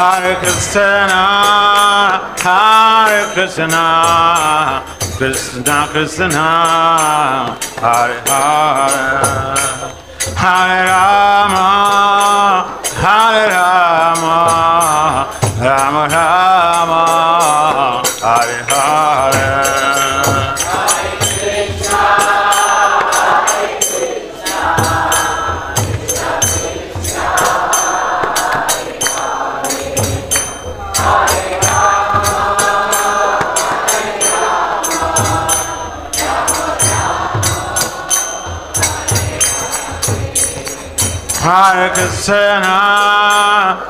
Hare Krishna, Krishna Krishna, Hare Hare, Hare Rama, Rama Rama, Hare Hare.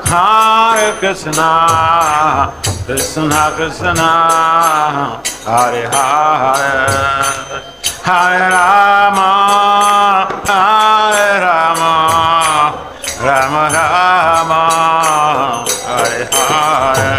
Hare Krishna, Krishna Krishna, Hare Hare, Hare Rama, Rama Rama, Hare Hare.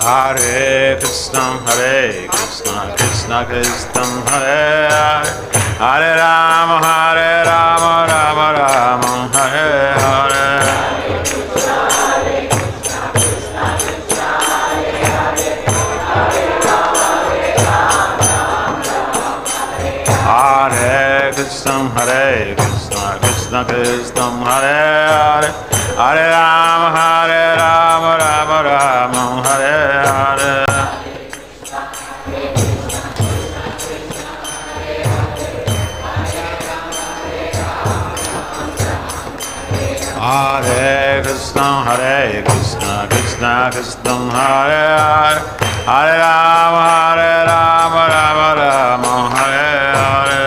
Hare Krishna, Krishna Krishna, Hare Hare, Hare Rama, Rama Rama, Hare Hare. Hare Krishna, Krishna Krishna, Hare Hare, Hare Rama, Rama Rama, Hare Hare. Hare Krishna, Krishna Krishna, Hare Hare, Hare Rama, Rama Rama, Hare Hare.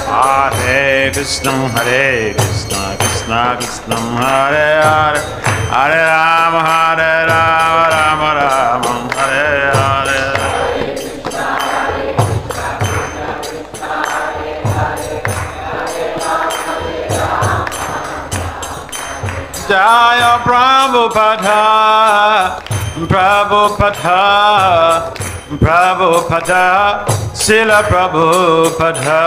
Hare Krishna, Krishna Krishna, Hare Hare, Hare Rama, Rama Rama, Hare Hare. Jaya Prabhupada, Prabhupada, Prabhupada, Srila Prabhupada.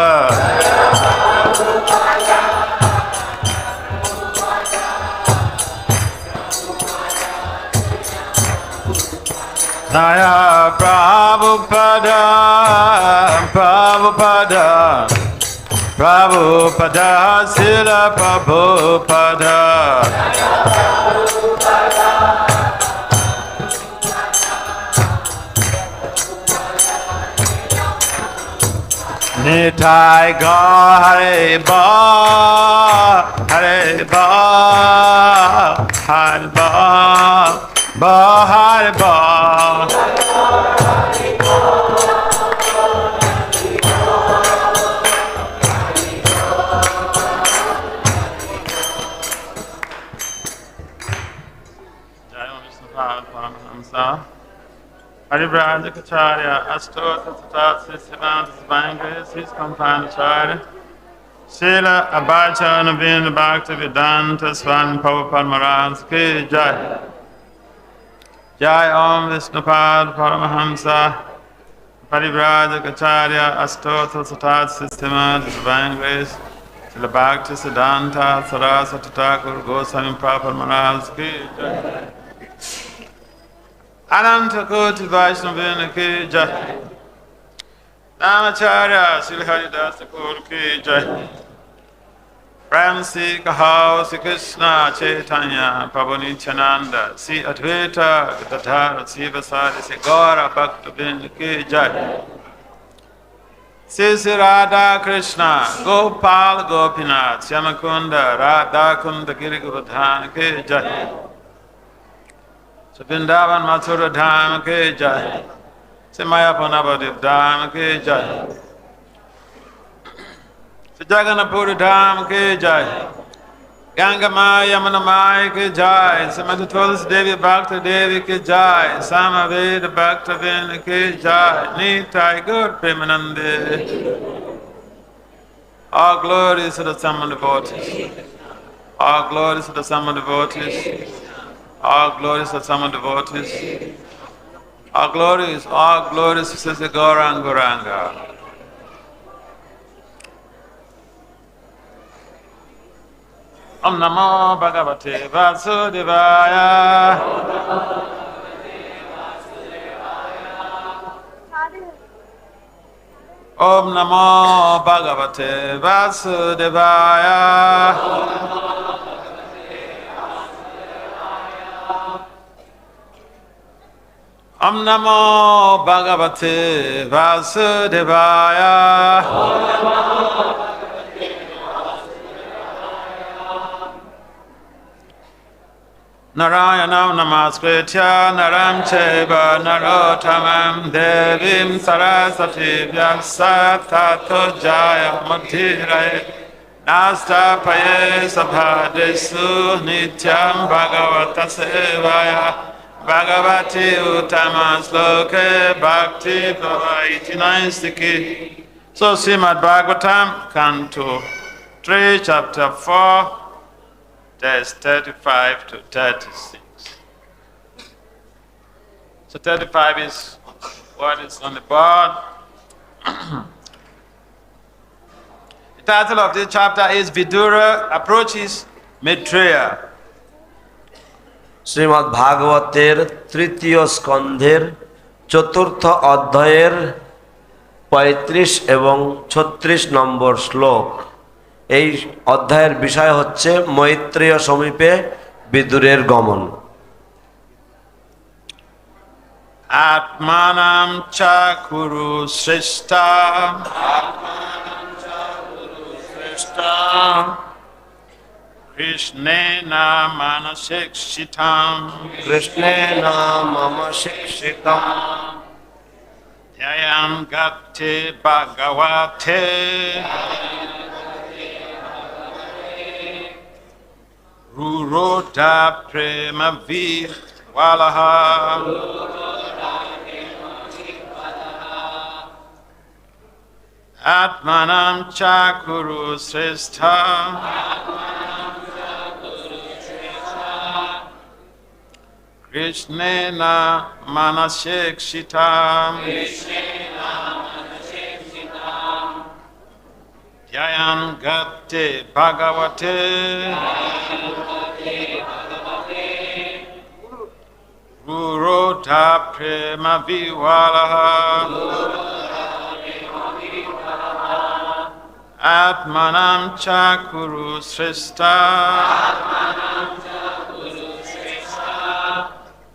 Jaya Prabhupada, Prabhupada, Prabhupada, Srila Prabhupada. Nitai Gaur Hare Ba, Hare Ba, Hare Ba, Ba Hare Ba. Harivrajacharya, Astota Tatatsi Siddhanta Svangas, his Companacharya, Srila Abhacharya Navina Bhakti Vedanta Swami Prabhupada Maharaj Ki Jai. Jai Om Vishnupad Paramahamsa, Harivrajacharya, Astota Tatatsi Siddhanta Svangas, Srila Bhakti Siddhanta Saraswati Thakur Goswami Prabhupada Maharaj Ki Jai. Ananta Koti Vaishnavina Ki Jai. Namacharya Sri Haridas Thakur Ki Jai. Prem Si Kahao Si Krishna Chaitanya Prabhu Nityananda Si Advaita Gadadhara Si Vasari Si Gaura Bhakta Vrinda Ki Jai. Sri Radha Krishna Gopal Gopinath Shyamakunda Radha Kunda Giri Govardhana Ki Jai. Vrindavan Mathura Dham Ki Jai. Mayapur Navadip Dham Ki Jai. Jagannath Puri Dham Ki Jai. Ganga Maya Yamuna Maya ki jai, Samanta Tulsi Devi Bhakta Devi ki jai, Samaveda Bhakta Vina ki jai, Nitai Gaur Premanande. All glories to the Sama devotees. All glories to the Sama devotees. All glories to the Sama devotees. All glories to Sister Gauranga. Om Namo Bhagavate Vasudevaya. Om Namo Bhagavate Vasudevaya. Om Namo Bhagavate Vasudevaya. Narayanam namaskritya naram chaiva narottamam devim saraswati vyasat tato jaya mudhiraye nastapaye sabhadesu nityam bhagavata sevaya bhagavati uttama sloke bhakti bhavaiti naistiki. So Srimad Bhagavatam, Canto 3, Chapter 4, Verse 35 to 36. So 35 is what is on the board. The title of this chapter is Vidura Approaches Maitreya. Shrimad ভাগবতের তৃতীয় স্কন্ধের চতুর্থ অধ্যায়ের 35 এবং 36 নম্বর শ্লোক। এই অধ্যায়ের বিষয় হচ্ছে মৈত্রেয় সমীপে বিদুরের গমন। Atmanam cha kuru shreshta. Krishnena manasikshitam. Krishnena mama shikshitam. Yayam gate bhagavate. Ruroda prema vihvalaha. Atmanam cha kuru shrestha. Krishnena manasikshitam. Dhyayan gate bhagavate. Gurodha prema vihvalaha. Atmanam cha kuru shrestha.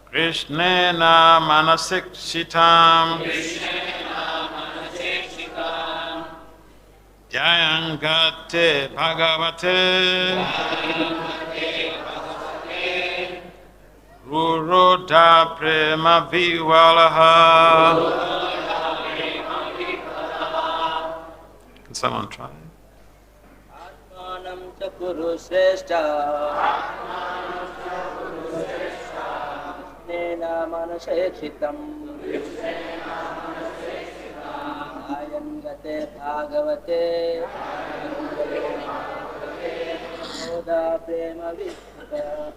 Krishnena manasikshitam. Dhyayan gate bhagavate. Gurodha prema vihvalaha. Can someone try? Atmanam cha kuru shrestha. Krishnena manasikshitam. Dhyayan gate bhagavate. Gurodha prema vihvalaha.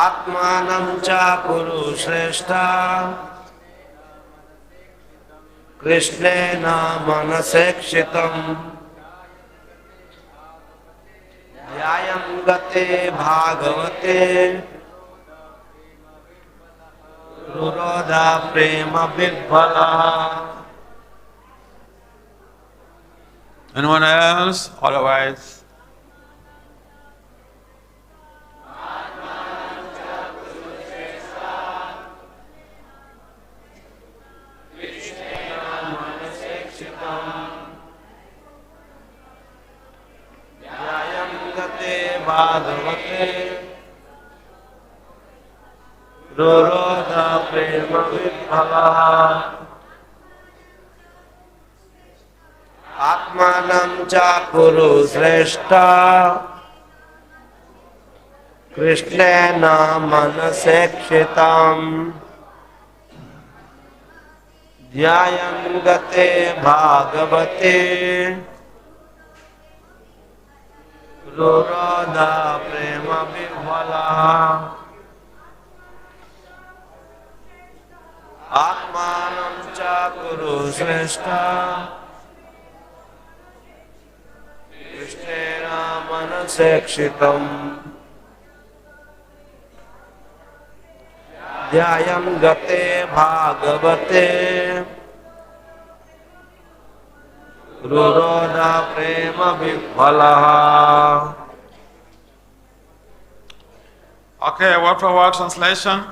Atmanam cha kuru shrestha. Krishnena manasikshitam. Dhyayam gate bhagavate. Gurodha prema vihvalaha. Anyone else? Otherwise, Bhagavate Rurodha prema vihvalaha. आत्मानं च कुरु श्रेष्ठ कृष्णेन मनसेक्षितम् ध्यायं गते भागवते रुरोधा प्रेम विह्वला आत्मानं च कुरु श्रेष्ठ कृष्णेन मनसेक्षितम् ध्यायं गते भागवते रुरोधा प्रेम विह्वलः. Okay, word for word translation.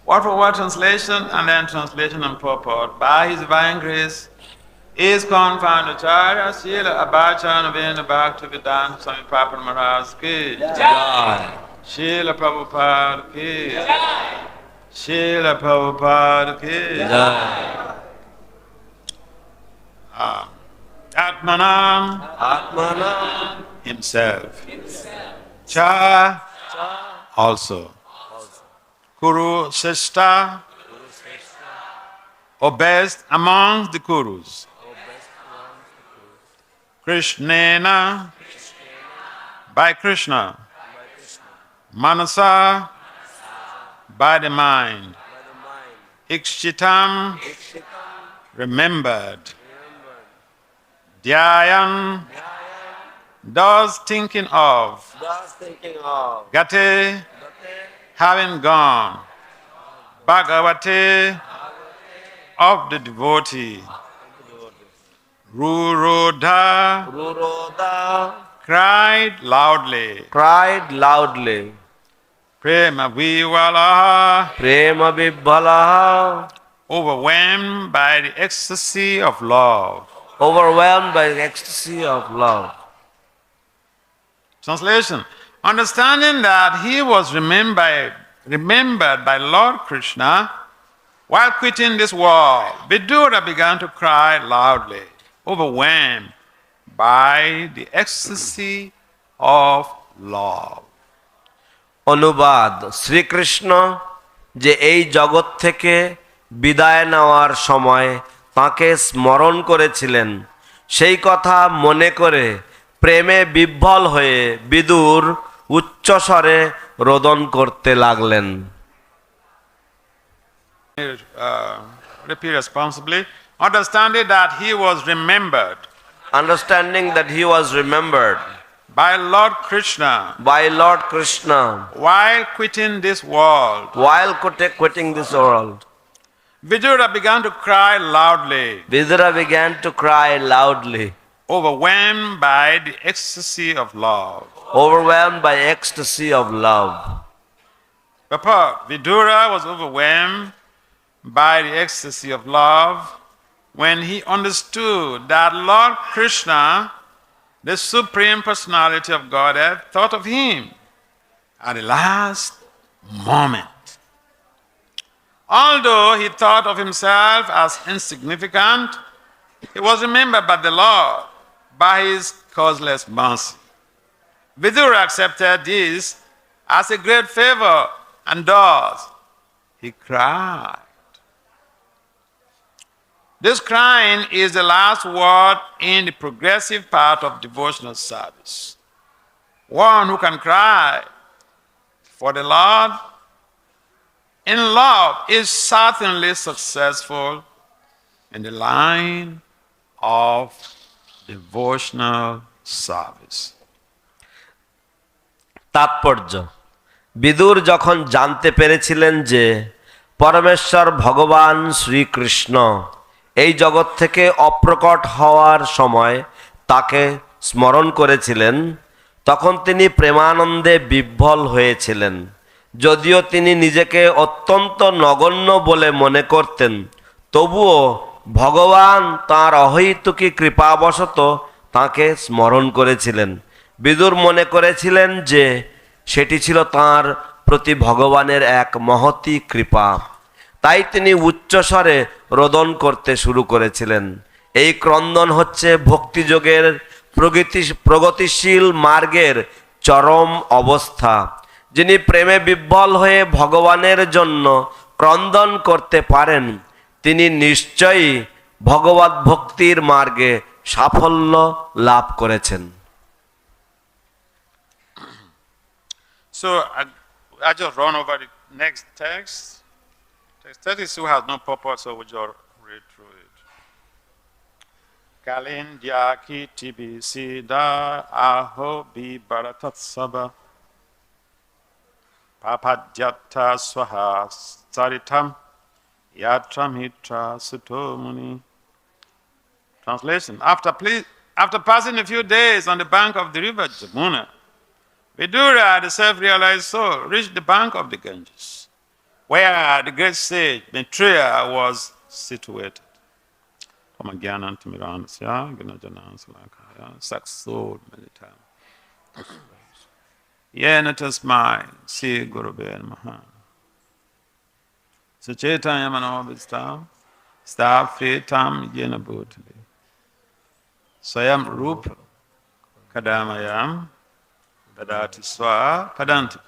Word for word translation and then translation and purport. By His divine grace, is confounded Acharya Srila Abhacharya Navina Bhaktivedanta Swami Prabhupada Maharaj ki Jai. Srila Prabhupada ki Srila Prabhupada ki Jai. Atmanam Atmanam himself. Cha also. Kuru Srishta, or best amongst the Kurus. Krishnena, by Krishna. Manasa, by the mind. Ikshitam, remembered. Dhyayan, thus thinking of. thus thinking of Gate, having gone. Bhagavate, of the devotee. Rurodha, Ruroda cried loudly. cried loudly. Prema Vivala, Prema Vibhala, overwhelmed by the ecstasy of love. overwhelmed by the ecstasy of love. Translation. Understanding that he was remembered by Lord Krishna while quitting this world, Vidura began to cry loudly, overwhelmed by the ecstasy of love. অনুবাদ শ্রীকৃষ্ণ যে এই জগৎ থেকে বিদায় নেওয়ার সময় তাঁকে স্মরণ করেছিলেন সেই কথা মনে করে প্রেমে বিহ্বল হয়ে বিদুর উচ্চস্বরে রোদন করতে লাগলেন. Repeat responsibly. Understanding that he was remembered Understanding that he was remembered by Lord Krishna by Lord Krishna while quitting this world, while quitting this world, Vidura began to cry loudly, Vidura began to cry loudly, overwhelmed by the ecstasy of love. overwhelmed by ecstasy of love. Purport. Vidura was overwhelmed by the ecstasy of love when he understood that Lord Krishna, the Supreme Personality of Godhead, thought of him at the last moment. Although he thought of himself as insignificant, he was remembered by the Lord by his causeless mercy. Vidura accepted this as a great favor, and thus he cried. This crying is the last word in the progressive part of devotional service. One who can cry for the Lord in love is certainly successful in the line of devotional service. তাৎপর্য বিদুর যখন জানতে পেরেছিলেন যে পরমেশ্বর ভগবান শ্রীকৃষ্ণ এই জগৎ থেকে অপ্রকট হওয়ার সময় তাকে স্মরণ করেছিলেন তখন তিনি প্রেমানন্দে বিহ্বল হয়েছিলেন। যদিও তিনি নিজেকে অত্যন্ত নগণ্য বলে মনে করতেন তবুও ভগবান তাঁর অহৈতুকী কৃপাবশত তাঁকে স্মরণ করেছিলেন। বিদুর মনে করেছিলেন যে সেটি ছিল তাঁর প্রতি ভগবানের এক মহতী কৃপা। তাই তিনি উচ্চস্বরে রোদন করতে শুরু করেছিলেন। এই ক্রন্দন হচ্ছে ভক্তিযোগের প্রগতিশীল মার্গের চরম অবস্থা। যিনি প্রেমে বিহ্বল হয়ে ভগবানের জন্য ক্রন্দন করতে পারেন, তিনি নিশ্চয়ই ভগবত ভক্তির মার্গে সাফল্য লাভ করেছেন। So I just run over the next text. Text 32 has no purpose, so we just read through it. Kalindya ki tibi sida aho bi bharatatsaba papadhyata swaha saritam yatramitra suto muni. Translation: After passing a few days on the bank of the river Jamuna, Vidura, the self-realized soul, reached the bank of the Ganges, where the great sage Maitreya was situated. Yena tasmai si gurube namaha. Sachaitanya manovistam sthafitam yena bhutali. Swayam rup kadamayam Padati swa padanti.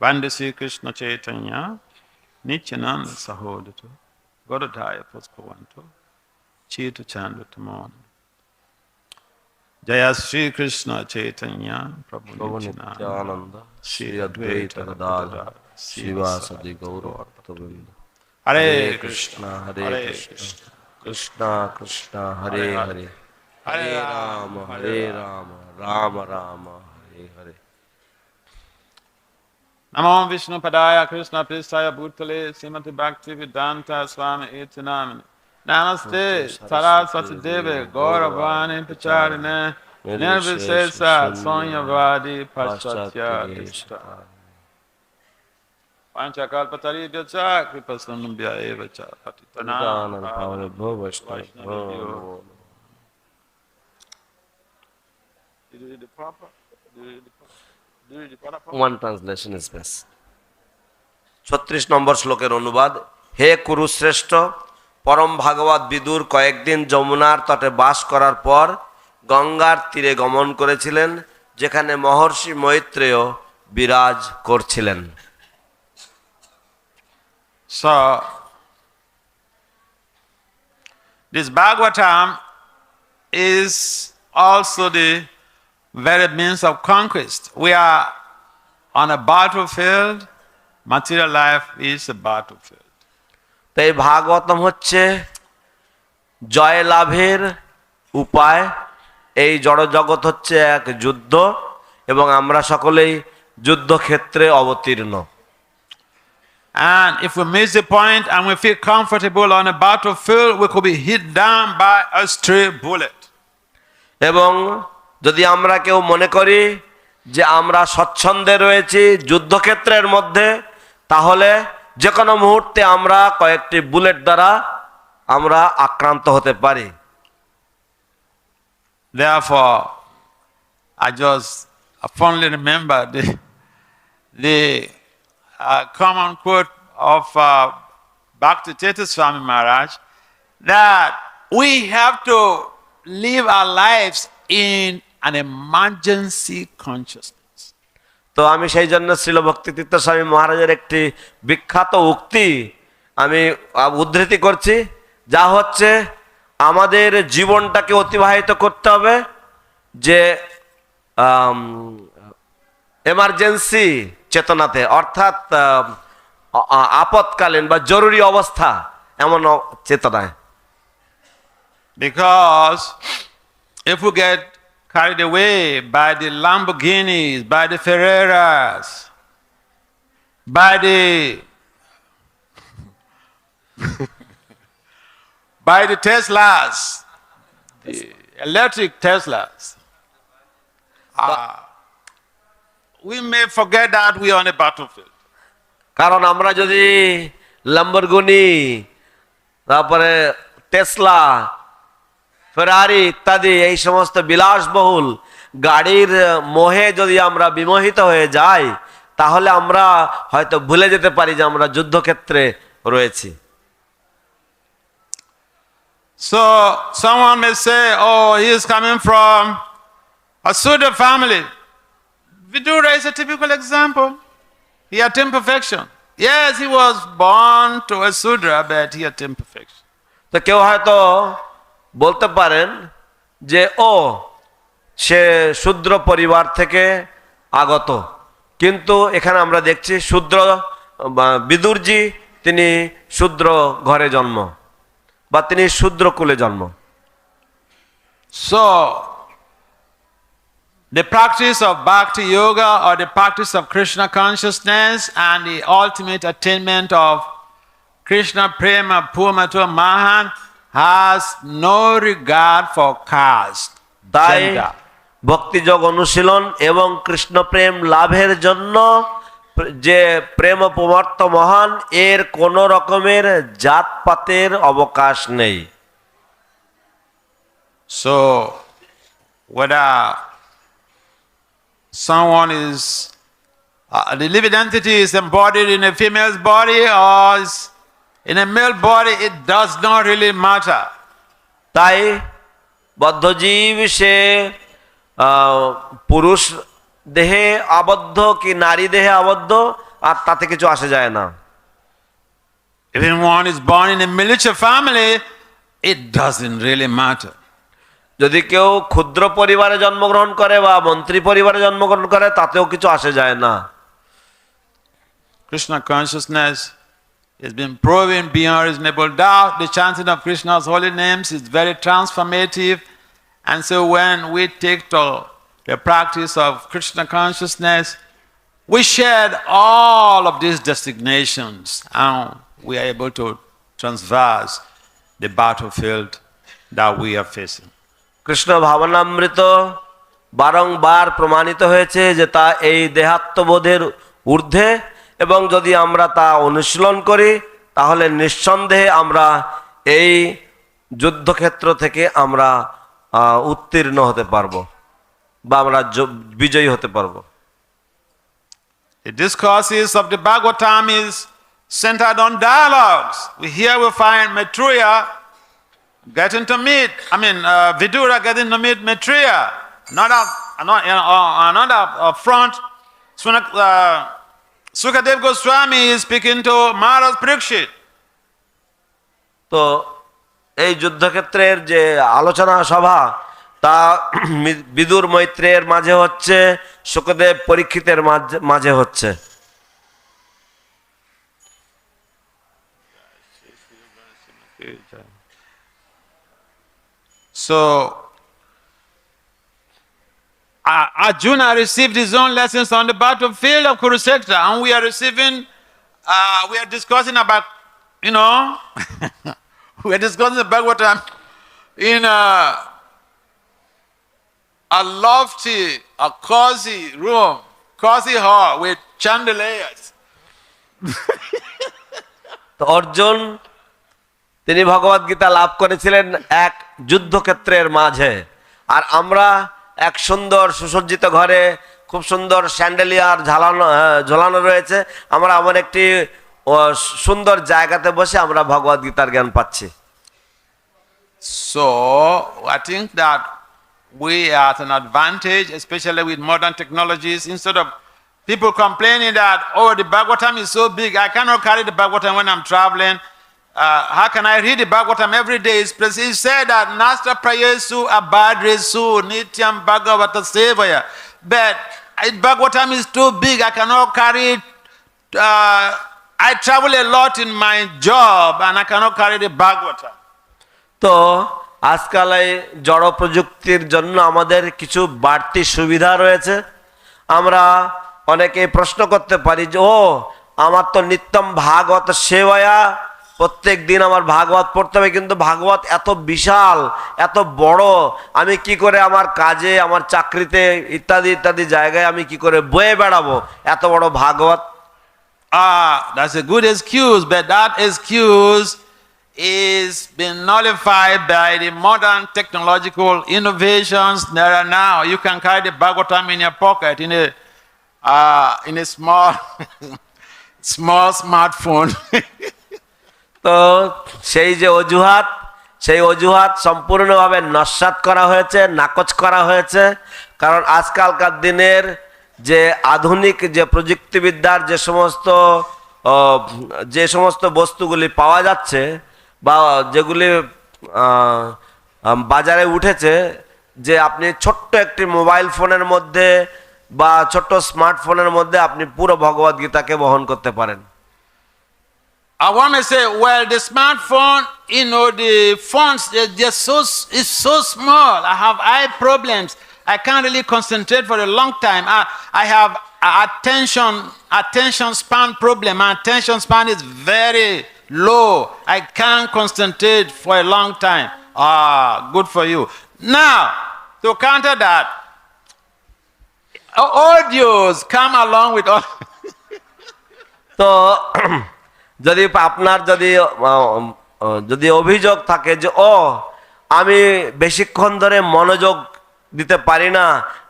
Vande Sri Krishna Chaitanya Nityananda Sahodata Godadaya Puspavanto Chita Chandvatamon. Jaya Sri Krishna Chaitanya Prabhu Nityananda Sri Advaita Gadadhara Srivasadi Gaura Bhaktavrinda. Hare Krishna Hare Krishna Krishna Krishna Hare Hare Hare Rama Hare Rama Rama Rama Hare Hare. Namo Vishnu Padaya Krishna Pristaya Bhutale Srimati Bhakti Vedanta Swami Iti Namini. Namaste Saraswati Deve Gauravani Pacharine Nirvisesa Sonyavadi Paschatya Dishta. Panchakalpataribhyacha Kripasannambhya evacha Patitanam Pavanabho Vaishnavabho. One translation is best. 36 নম্বর শ্লোকের অনুবাদ। হে কুরুশ্রেষ্ঠ, পরম ভাগবত বিদুর কয়েকদিন যমুনার তটে বাস করার পর গঙ্গার তীরে গমন করেছিলেন, যেখানে মহর্ষি মৈত্রেয় বিরাজ করছিলেন। So, this Bhagavatam is also the very means of conquest. We are on a battlefield. Material life is a battlefield. তাই ভাগবতম হচ্ছে জয় লাভের উপায়। এই জড়জগৎ হচ্ছে এক যুদ্ধ এবং আমরা সকলেই যুদ্ধক্ষেত্রে অবতীর্ণ। And if we miss the point and we feel comfortable on a battlefield, we could be hit down by a stray bullet. এবং যদি আমরা কেউ মনে করি যে আমরা স্বচ্ছন্দে রয়েছি যুদ্ধক্ষেত্রের মধ্যে, তাহলে যে কোনো মুহূর্তে আমরা কয়েকটি বুলেট দ্বারা আমরা আক্রান্ত হতে পারি। Therefore, I just fondly remember the common quote of Bhakti Tirtha Swami Maharaj, that we have to live our lives in an emergency consciousness. তো আমি সেই জন্য শ্রীল ভক্তিতীর্থ স্বামী মহারাজের একটি বিখ্যাত উক্তি আমি উদ্ধৃতি করছি, যা হচ্ছে আমাদের জীবনটাকে অতিবাহিত করতে হবে যে এমার্জেন্সি চেতনাতে, অর্থাৎ আপৎকালীন বা জরুরি অবস্থা এমন চেতনায়। Because if we get carried away by the Lamborghinis, by the Ferreras, by the by the Teslas, the electric Teslas, we may forget that we are on a battlefield. কারণ আমরা যদি ল্যাম্বরগিনি, তারপরে টেসলা, ফেরারি ইত্যাদি এই সমস্ত বিলাসবহুল গাড়ির মোহে যদি আমরা বিমোহিত হয়ে যাই, তাহলে আমরা হয়তো ভুলে যেতে পারি যে আমরা যুদ্ধক্ষেত্রে রয়েছি। So someone may say, oh, he is coming from a Sudra family. Vidura is a typical example. He had imperfection. Yes, he was born to a Sudra, but he had imperfection. তো কেউ হয়তো বলতে পারেন যে সে শূদ্র পরিবার থেকে আগত, কিন্তু এখানে আমরা দেখছি বিদুরজি তিনি শূদ্র ঘরে জন্ম বা তিনি শূদ্র কুলে জন্ম। So the practice of Bhakti Yoga or the practice of Krishna consciousness and the ultimate attainment of Krishna Prema Purmato Mahan has no regard for caste, তাই gender. ভক্তিযোগ অনুশীলন এবং কৃষ্ণ প্রেম লাভের জন্য যে প্রেম পূর্ণার্থ মহান এর কোন রকমের জাতপাতের অবকাশ নেই। So whether someone is the living entity is embodied in a female's body or is in a male body, it does not really matter. তাই বদ্ধজীব সে পুরুষ দেহে আবদ্ধ কি নারী দেহে আবদ্ধ আর তাতে কিছু আসে যায় না। If one is born in a military family, it doesn't really matter. যদি কেউ ক্ষুদ্র পরিবারে জন্মগ্রহণ করে বা মন্ত্রী পরিবারে জন্মগ্রহণ করে তাতেও কিছু আসে যায় না। Krishna consciousness has been proven beyond reasonable doubt. The chanting of Krishna's holy names is very transformative. And so when we take to the practice of Krishna consciousness, we shed all of these designations and we are able to transverse the battlefield that we are facing. Krishna ভাবনামৃত বারংবার প্রমাণিত হয়েছে যে তা এই দেহাত্মবোধের ঊর্ধ্বে, এবং যদি আমরা তা অনুশীলন করি তাহলে নিঃসন্দেহে আমরা এই যুদ্ধক্ষেত্র থেকে আমরা উত্তীর্ণ হতে পারবো বা আমরা বিজয়ী হতে পারবো। The discourses of the Bhagavatam is centered on dialogues. Here we find Maitreya getting to meet, Vidura getting to meet Maitreya. Another front, Sukadev Goswami is speaking to Maharaj Parikshit. তো এই যুদ্ধক্ষেত্রের যে আলোচনা সভা তা বিদুর মৈত্রের মাঝে হচ্ছে, সুখদেব পরীক্ষিতের মাঝে হচ্ছে। So Arjuna received his own lessons on the battlefield of Kurukshetra, and we are discussing about, we are discussing the Bhagavatam in a lofty, a cozy room, cozy hall with chandeliers. তো অর্জুন তিনি ভগবদ গীতা লাভ করেছিলেন এক যুদ্ধক্ষেত্রের মাঝে, আর আমরা এক সুন্দর সুসজ্জিত ঘরে খুব সুন্দর স্যান্ডেলিয়ার ঝোলানো রয়েছে, আমরা এমন একটি সুন্দর জায়গাতে বসে আমরা ভগবদ গীতার জ্ঞান পাচ্ছি। So I think that we are at an advantage, especially with modern technologies. Instead of people complaining that, oh, the Bhagavatam is so big, I cannot carry the Bhagavatam when I'm traveling. How can I read the Bhagavatam every day? He said that Nasta Prayesu Abadresu Nityam Bhagavata Sevaya. But Bhagavatam is too big, I cannot carry it. I travel a lot in my job and I cannot carry the Bhagavatam. তো আজকাল এই জড় প্রযুক্তির জন্য আমাদের কিছু বাড়তি সুবিধা রয়েছে। আমরা অনেকে প্রশ্ন করতে পারি যে আমার তো নিত্যম ভাগবত সেবায়া, প্রত্যেক দিন আমার ভাগবত পড়তে হবে, কিন্তু ভাগবত এত বিশাল এত বড়, আমি কি করে আমার কাজে আমার চাকরিতে ইত্যাদি ইত্যাদি জায়গায় আমি কি করে বয়ে বেড়াবো এত বড় ভাগবত? That's a good excuse, but that excuse is been nullified by the modern technological innovations there are now. You can carry the Bhagavatam in your pocket in in a small, small smartphone. তো সেই অজুহাত সম্পূর্ণভাবে নস্যাৎ করা হয়েছে, নাকচ করা হয়েছে। কারণ আজকালকার দিনের যে আধুনিক যে প্রযুক্তিবিদ্যার যে সমস্ত বস্তুগুলি পাওয়া যাচ্ছে বা যেগুলি বাজারে উঠেছে, যে আপনি ছোট্ট একটি মোবাইল ফোনের মধ্যে বা ছোট্ট স্মার্টফোনের মধ্যে আপনি পুরো ভগবদ গীতাকে বহন করতে পারেন। I want to say, well, the smartphone, the phones, it's so small. I have eye problems. I can't really concentrate for a long time. I have attention span problem. My attention span is very low. I can't concentrate for a long time. Good for you. Now, to counter that, audios come along with all. তো আপনার যদি অভিযোগ থাকে যে আমি বেশিক্ষণ ধরে মনোযোগ দিতে পারি না,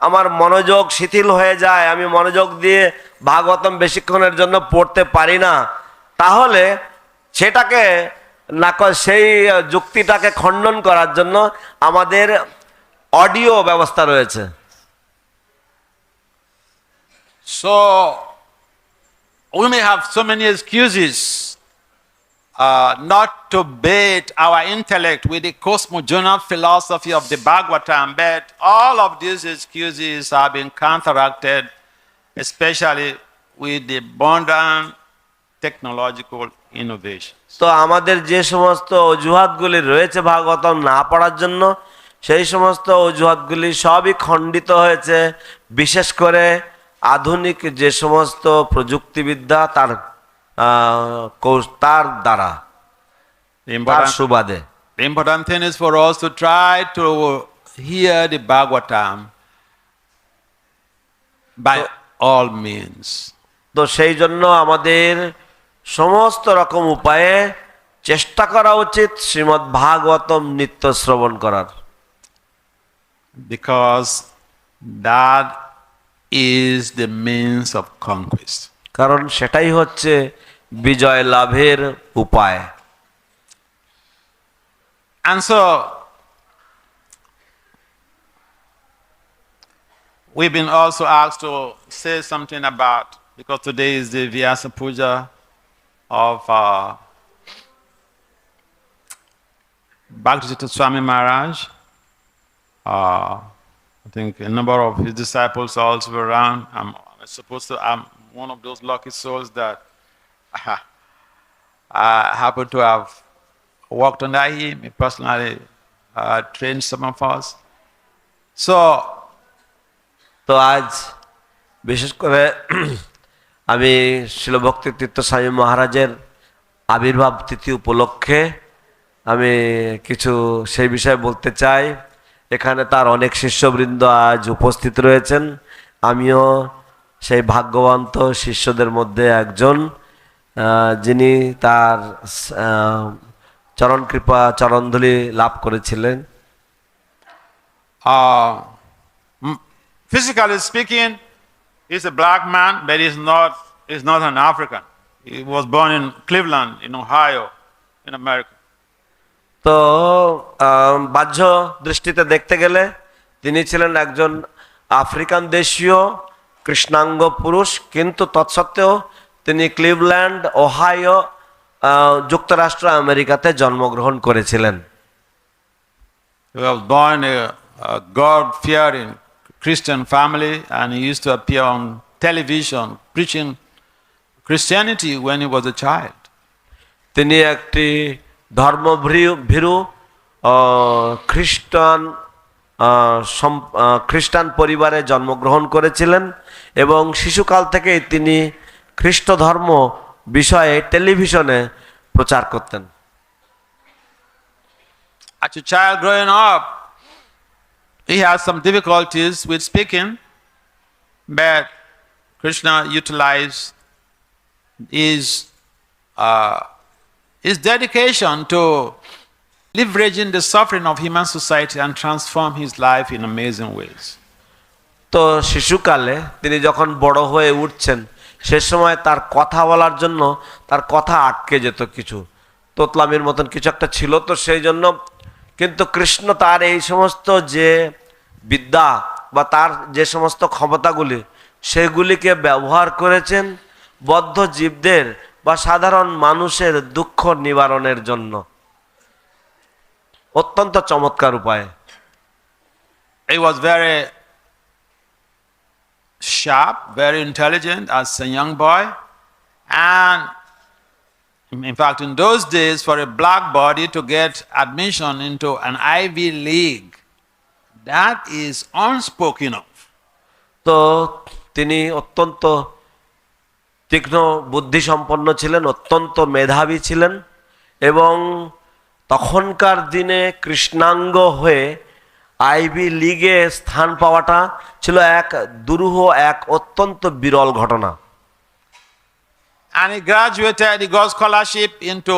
আমার মনোযোগ শিথিল হয়ে যায়, আমি মনোযোগ দিয়ে ভাগবতম বেশিক্ষণের জন্য পড়তে পারি না, তাহলে সেই যুক্তিটাকে খণ্ডন করার জন্য আমাদের অডিও ব্যবস্থা রয়েছে। So we may have so many excuses not to bait our intellect with the cosmogonal philosophy of the Bhagavatam, but all of these excuses have been counteracted, especially with the abundant technological innovation. তো আমাদের যে সমস্ত অজুহাতগুলি রয়েছে ভাগবতম না পড়ার জন্য, সেই সমস্ত অজুহাতগুলি সবই খণ্ডিত হয়েছে, বিশেষ করে আধুনিক যে সমস্ত প্রযুক্তিবিদ্যা তার দ্বারা, তার সুবাদে। The important thing is for us to try to hear the Bhagavatam by all means. তো সেই জন্য আমাদের সমস্ত রকম উপায়ে চেষ্টা করা উচিত শ্রীমদ্ ভাগবতম নিত্য শ্রবণ করার, because that is the means of conquest. কারণ সেটাই হচ্ছে বিজয় লাভের উপায়। And so we've been also asked to say something about, because today is the Vyasa Puja of Bhaktivedanta Swami Maharaj. I think a number of his disciples also were around. I'm one of those lucky souls that I happen to have worked under him. He personally trained some of us. So, তো আজ বিশেষ করে আমি শিল ভক্তি তীর্থ স্বামী মহারাজের আবির্ভাব তিথি উপলক্ষে আমি কিছু সেই বিষয়ে বলতে চাই। এখানে তার অনেক শিষ্যবৃন্দ আজ উপস্থিত রয়েছেন, আমিও সেই ভাগ্যবন্ত শিষ্যদের মধ্যে একজন, যিনি তার চরণ কৃপা চরণধুলি লাভ করেছিলেন। physically speaking, he's a black man, but he's not an African. He was born in Cleveland, in Ohio, in America. তো বাহ্য দৃষ্টিতে দেখতে গেলে তিনি ছিলেন একজন আফ্রিকান দেশীয় কৃষ্ণাঙ্গ পুরুষ, কিন্তু তৎসত্ত্বেও তিনি ক্লিভল্যান্ড, ওহাইও, যুক্তরাষ্ট্র আমেরিকাতে জন্মগ্রহণ করেছিলেন। He was born in a God-fearing Christian family, and he used to appear on television preaching Christianity when he was a child. তিনি একটি ধর্মভীরু খ্রিস্টান পরিবারে জন্মগ্রহণ করেছিলেন এবং শিশুকাল থেকেই তিনি খ্রিস্ট ধর্ম বিষয়ে টেলিভিশনে প্রচার করতেন। As a child growing up, he had some difficulties with speaking, but Krishna utilized his dedication to leveraging the suffering of human society and transform his life in amazing ways. তো শিশুকালে তিনি যখন বড় হয়ে উঠছেন সে সময় তার কথা বলার জন্য তার কথা আটকে যেত, কিছু তোতলামির মতন কিছু একটা ছিল, তো সেই জন্য কিন্তু কৃষ্ণ তার এই সমস্ত যে বিদ্যা বা তার যে সমস্ত ক্ষমতাগুলি সেগুলিকে ব্যবহার করেছেন বদ্ধ জীবদের বা সাধারণ মানুষের দুঃখ নিবারণের জন্য অত্যন্ত চমৎকার উপায়ে। He was very sharp, very intelligent as a young boy. And in fact, in those days, for a black body to get admission into an Ivy League, that is unspoken of. তো তিনি অত্যন্ত তীক্ষ্ণ বুদ্ধিসম্পন্ন ছিলেন, অত্যন্ত মেধাবী ছিলেন, এবং তখনকার দিনে কৃষ্ণাঙ্গ হয়ে আইভি লিগে স্থান পাওয়াটা ছিল এক দুরূহ, এক অত্যন্ত বিরল ঘটনা। And he graduated, he got scholarship into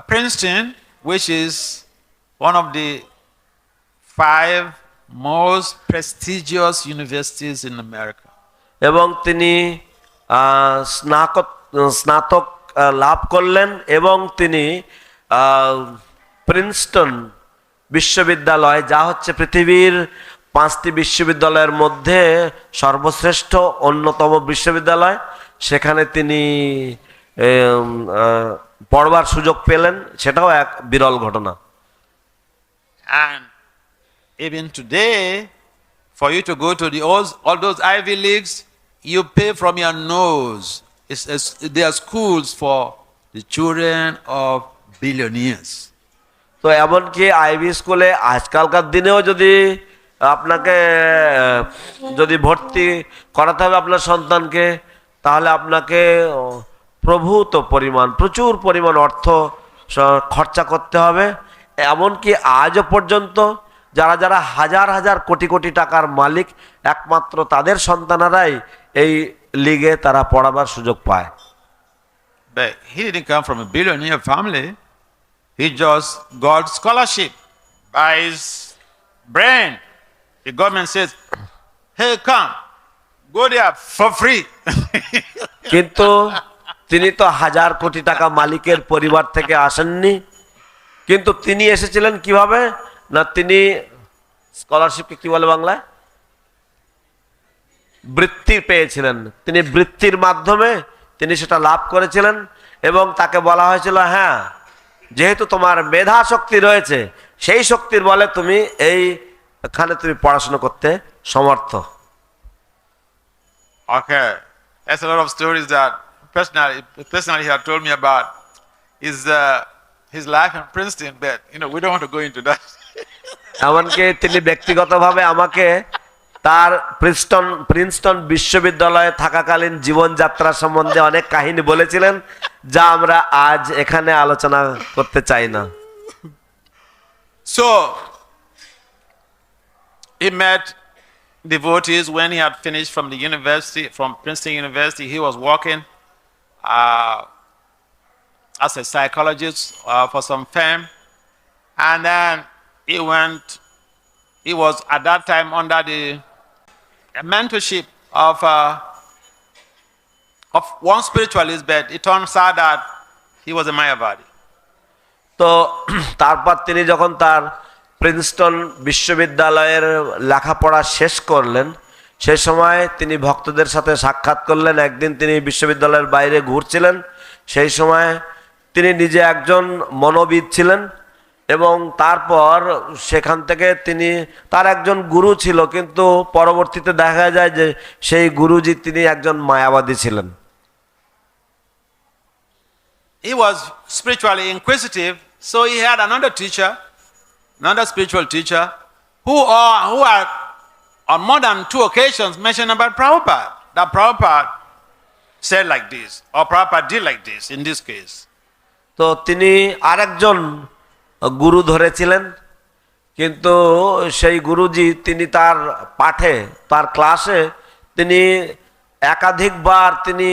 Princeton, which is one of the 5 most prestigious universities in America. এবং তিনি স্নাতক লাভ করলেন এবং তিনি প্রিন্সটন বিশ্ববিদ্যালয়, যা হচ্ছে পৃথিবীর 5টি বিশ্ববিদ্যালয়ের মধ্যে সর্বশ্রেষ্ঠ অন্যতম বিশ্ববিদ্যালয়, সেখানে তিনি পড়বার সুযোগ পেলেন, সেটাও এক বিরল ঘটনা। And even today, for you to go to all those Ivy Leagues, you pay from your nose. They are schools for the children of billionaires. তো এমনকি আইভি স্কুলে আজকালকার দিনেও যদি আপনাকে যদি ভর্তি করাতে হবে আপনার সন্তানকে, তাহলে আপনাকে প্রচুর পরিমাণ অর্থ খরচা করতে হবে। এমনকি আজও পর্যন্ত যারা যারা হাজার হাজার কোটি কোটি টাকার মালিক, একমাত্র তাদের সন্তানেরাই এই লিগে তারা পড়াবার সুযোগ পায়। But he didn't come from a billionaire family. He just got scholarship by his brain. The government says, hey, come, go there for free. কিন্তু তিনি তো হাজার কোটি টাকা মালিকের পরিবার থেকে আসেননি, কিন্তু তিনি এসেছিলেন কিভাবে না, তিনি স্কলারশিপকে কি বলে বাংলায়, বৃত্তি পেয়েছিলেন। তিনি বৃত্তির মাধ্যমে তিনি সেটা লাভ করেছিলেন এবং তাকে বলা হয়েছিল, হ্যাঁ, যেহেতু তোমার মেধা শক্তি রয়েছে, সেই শক্তির বলে তুমি এইখানে তুমি পড়াশোনা করতে সমর্থ। Okay, there's a lot of stories that personally he had told me about his life in Princeton, but we don't want to go into that. এমনকি তিনি ব্যক্তিগতভাবে আমাকে তার প্রিন্সটন বিশ্ববিদ্যালয়ে থাকাকালীন জীবনযাত্রা সম্বন্ধে অনেক কাহিনী বলেছিলেন, যা আমরা আজ এখানে আলোচনা করতে চাই না। So he met devotees when he had finished from the university, from Princeton University. He was working as a psychologist for some firm, and then he was at that time under the mentorship of one spiritualist, but it turns out that he was a Mayavadi. তো তারপর তিনি যখন তার Princeton বিশ্ববিদ্যালয়ের লেখাপড়া শেষ করলেন, সেই সময় তিনি ভক্তদের সাথে সাক্ষাৎ করলেন। একদিন তিনি বিশ্ববিদ্যালয়ের বাইরে ঘুরছিলেন, সেই সময় তিনি নিজে একজন মনোবিদ ছিলেন এবং তারপর সেখান থেকে তার একজন গুরু ছিল, কিন্তু পরবর্তীতে দেখা যায় যে সেই গুরুজি তিনি একজন মায়াবাদী ছিলেন। He was spiritually inquisitive, so he had another spiritual teacher, who are on more than 2 occasions mentioned about Prabhupada. That Prabhupada said like this, or Prabhupada did like this in this case. তো তিনি আরেকজন গুরু ধরেছিলেন, কিন্তু সেই গুরুজি তিনি তার পাঠে, তার ক্লাসে তিনি একাধিকবার তিনি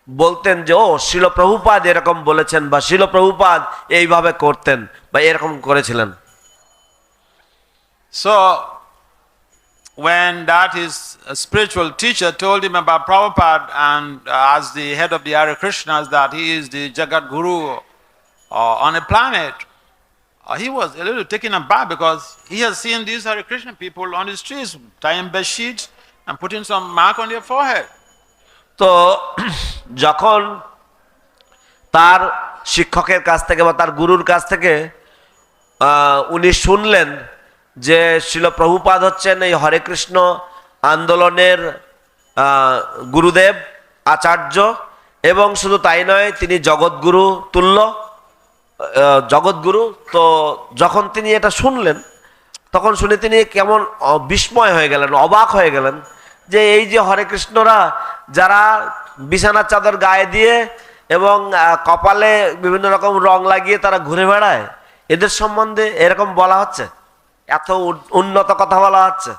বলতেন যে ও শিল প্রভুপাদ এরকম বলেছেন, বা শিল প্রভুপাদ এইভাবে করতেন বা এরকম করেছিলেন। So when that his spiritual teacher told him about Prabhupada and as the head of the Hare Krishnas that he is the Jagat Guru on a planet, he was a little taken aback because he has seen these Hare Krishna people on the streets tying bedsheets and putting some mark on their forehead. তো যখন তার শিক্ষকের কাছ থেকে বা তার গুরুর কাছ থেকে উনি শুনলেন যে শিল প্রভুপাদ হচ্ছেন এই হরে কৃষ্ণ আন্দোলনের গুরুদেব আচার্য, এবং শুধু তাই নয় তিনি জগৎগুরু তুল্য জগৎগুরু। তো যখন তিনি এটা শুনলেন তখন শুনে তিনি কেমন বিস্ময় হয়ে গেলেন, অবাক হয়ে গেলেন যে এই যে হরে কৃষ্ণরা যারা বিছানার চাদর গায়ে দিয়ে এবং কপালে বিভিন্ন রকম রং লাগিয়ে তারা ঘুরে বেড়ায়, এদের সম্বন্ধে এরকম বলা হচ্ছে, এত উন্নত কথা বলা হচ্ছে।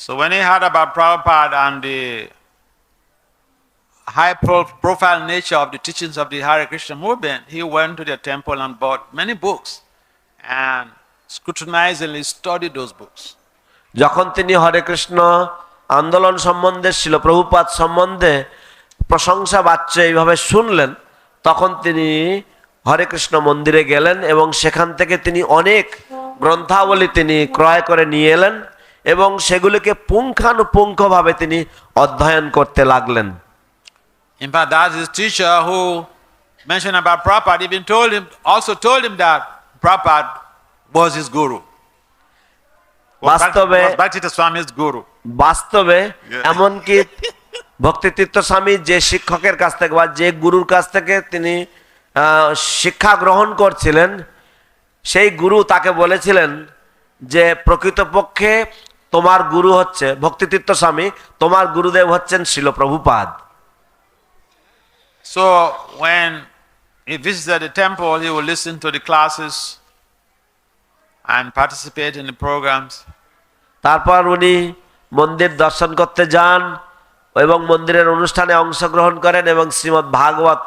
So when he heard about Prabhupada and the high profile nature of the teachings of the Hare Krishna movement, he went to their temple and bought many books and scrutinizingly studied those books. যখন তিনি হরে কৃষ্ণ আন্দোলন সম্বন্ধে শিল প্রভুপাদ সম্বন্ধে প্রশংসা বাচ্য এইভাবে শুনলেন, তখন তিনি হরে কৃষ্ণ মন্দিরে গেলেন এবং সেখান থেকে তিনি অনেক গ্রন্থাবলী তিনি ক্রয় করে নিয়ে এলেন এবং সেগুলিকে পুঙ্খানুপুঙ্খভাবে তিনি অধ্যয়ন করতে লাগলেন। In fact, that's his teacher who mentioned about Prabhupada even also told him that Prabhupada was his guru. বাস্তবে Was Bhaktivedanta Swami's guru. বাস্তবে এমনকি ভক্তিতীর্থ স্বামী যে শিক্ষকের কাছ থেকে বা যে গুরুর কাছ থেকে তিনি শিক্ষা গ্রহণ করছিলেন, সেই গুরু তাকে বলেছিলেন যে প্রকৃতপক্ষে তোমার গুরু হচ্ছে ভক্তিতীর্থ স্বামী, তোমার গুরুদেব হচ্ছেন শিল Prabhupada. So when he visited the temple, he would listen to the classes and participate in the programs. তারপর উনি মন্দির দর্শন করতে যান এবং মন্দিরের অনুষ্ঠানে অংশগ্রহণ করেন এবং শ্রীমদ্ ভাগবত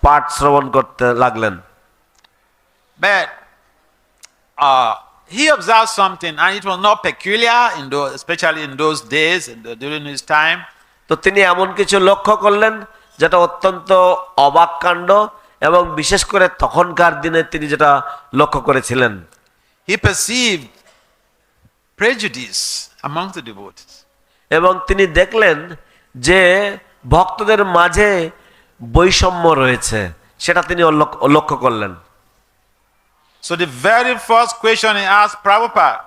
পাঠ শ্রবণ করতে লাগলেন। But he observed something, and it was not peculiar especially in those days during his time. তো তিনি এমন কিছু লক্ষ্য করলেন যেটা অত্যন্ত অবাক কাণ্ড, এবং বিশেষ করে তখনকার দিনে তিনি যেটা লক্ষ্য করেছিলেন, He perceived prejudice among the devotees. এবং তিনি দেখলেন যে ভক্তদের মাঝে বৈষম্য রয়েছে, সেটা তিনি লক্ষ্য করলেন। So the very first question he asked Prabhupada,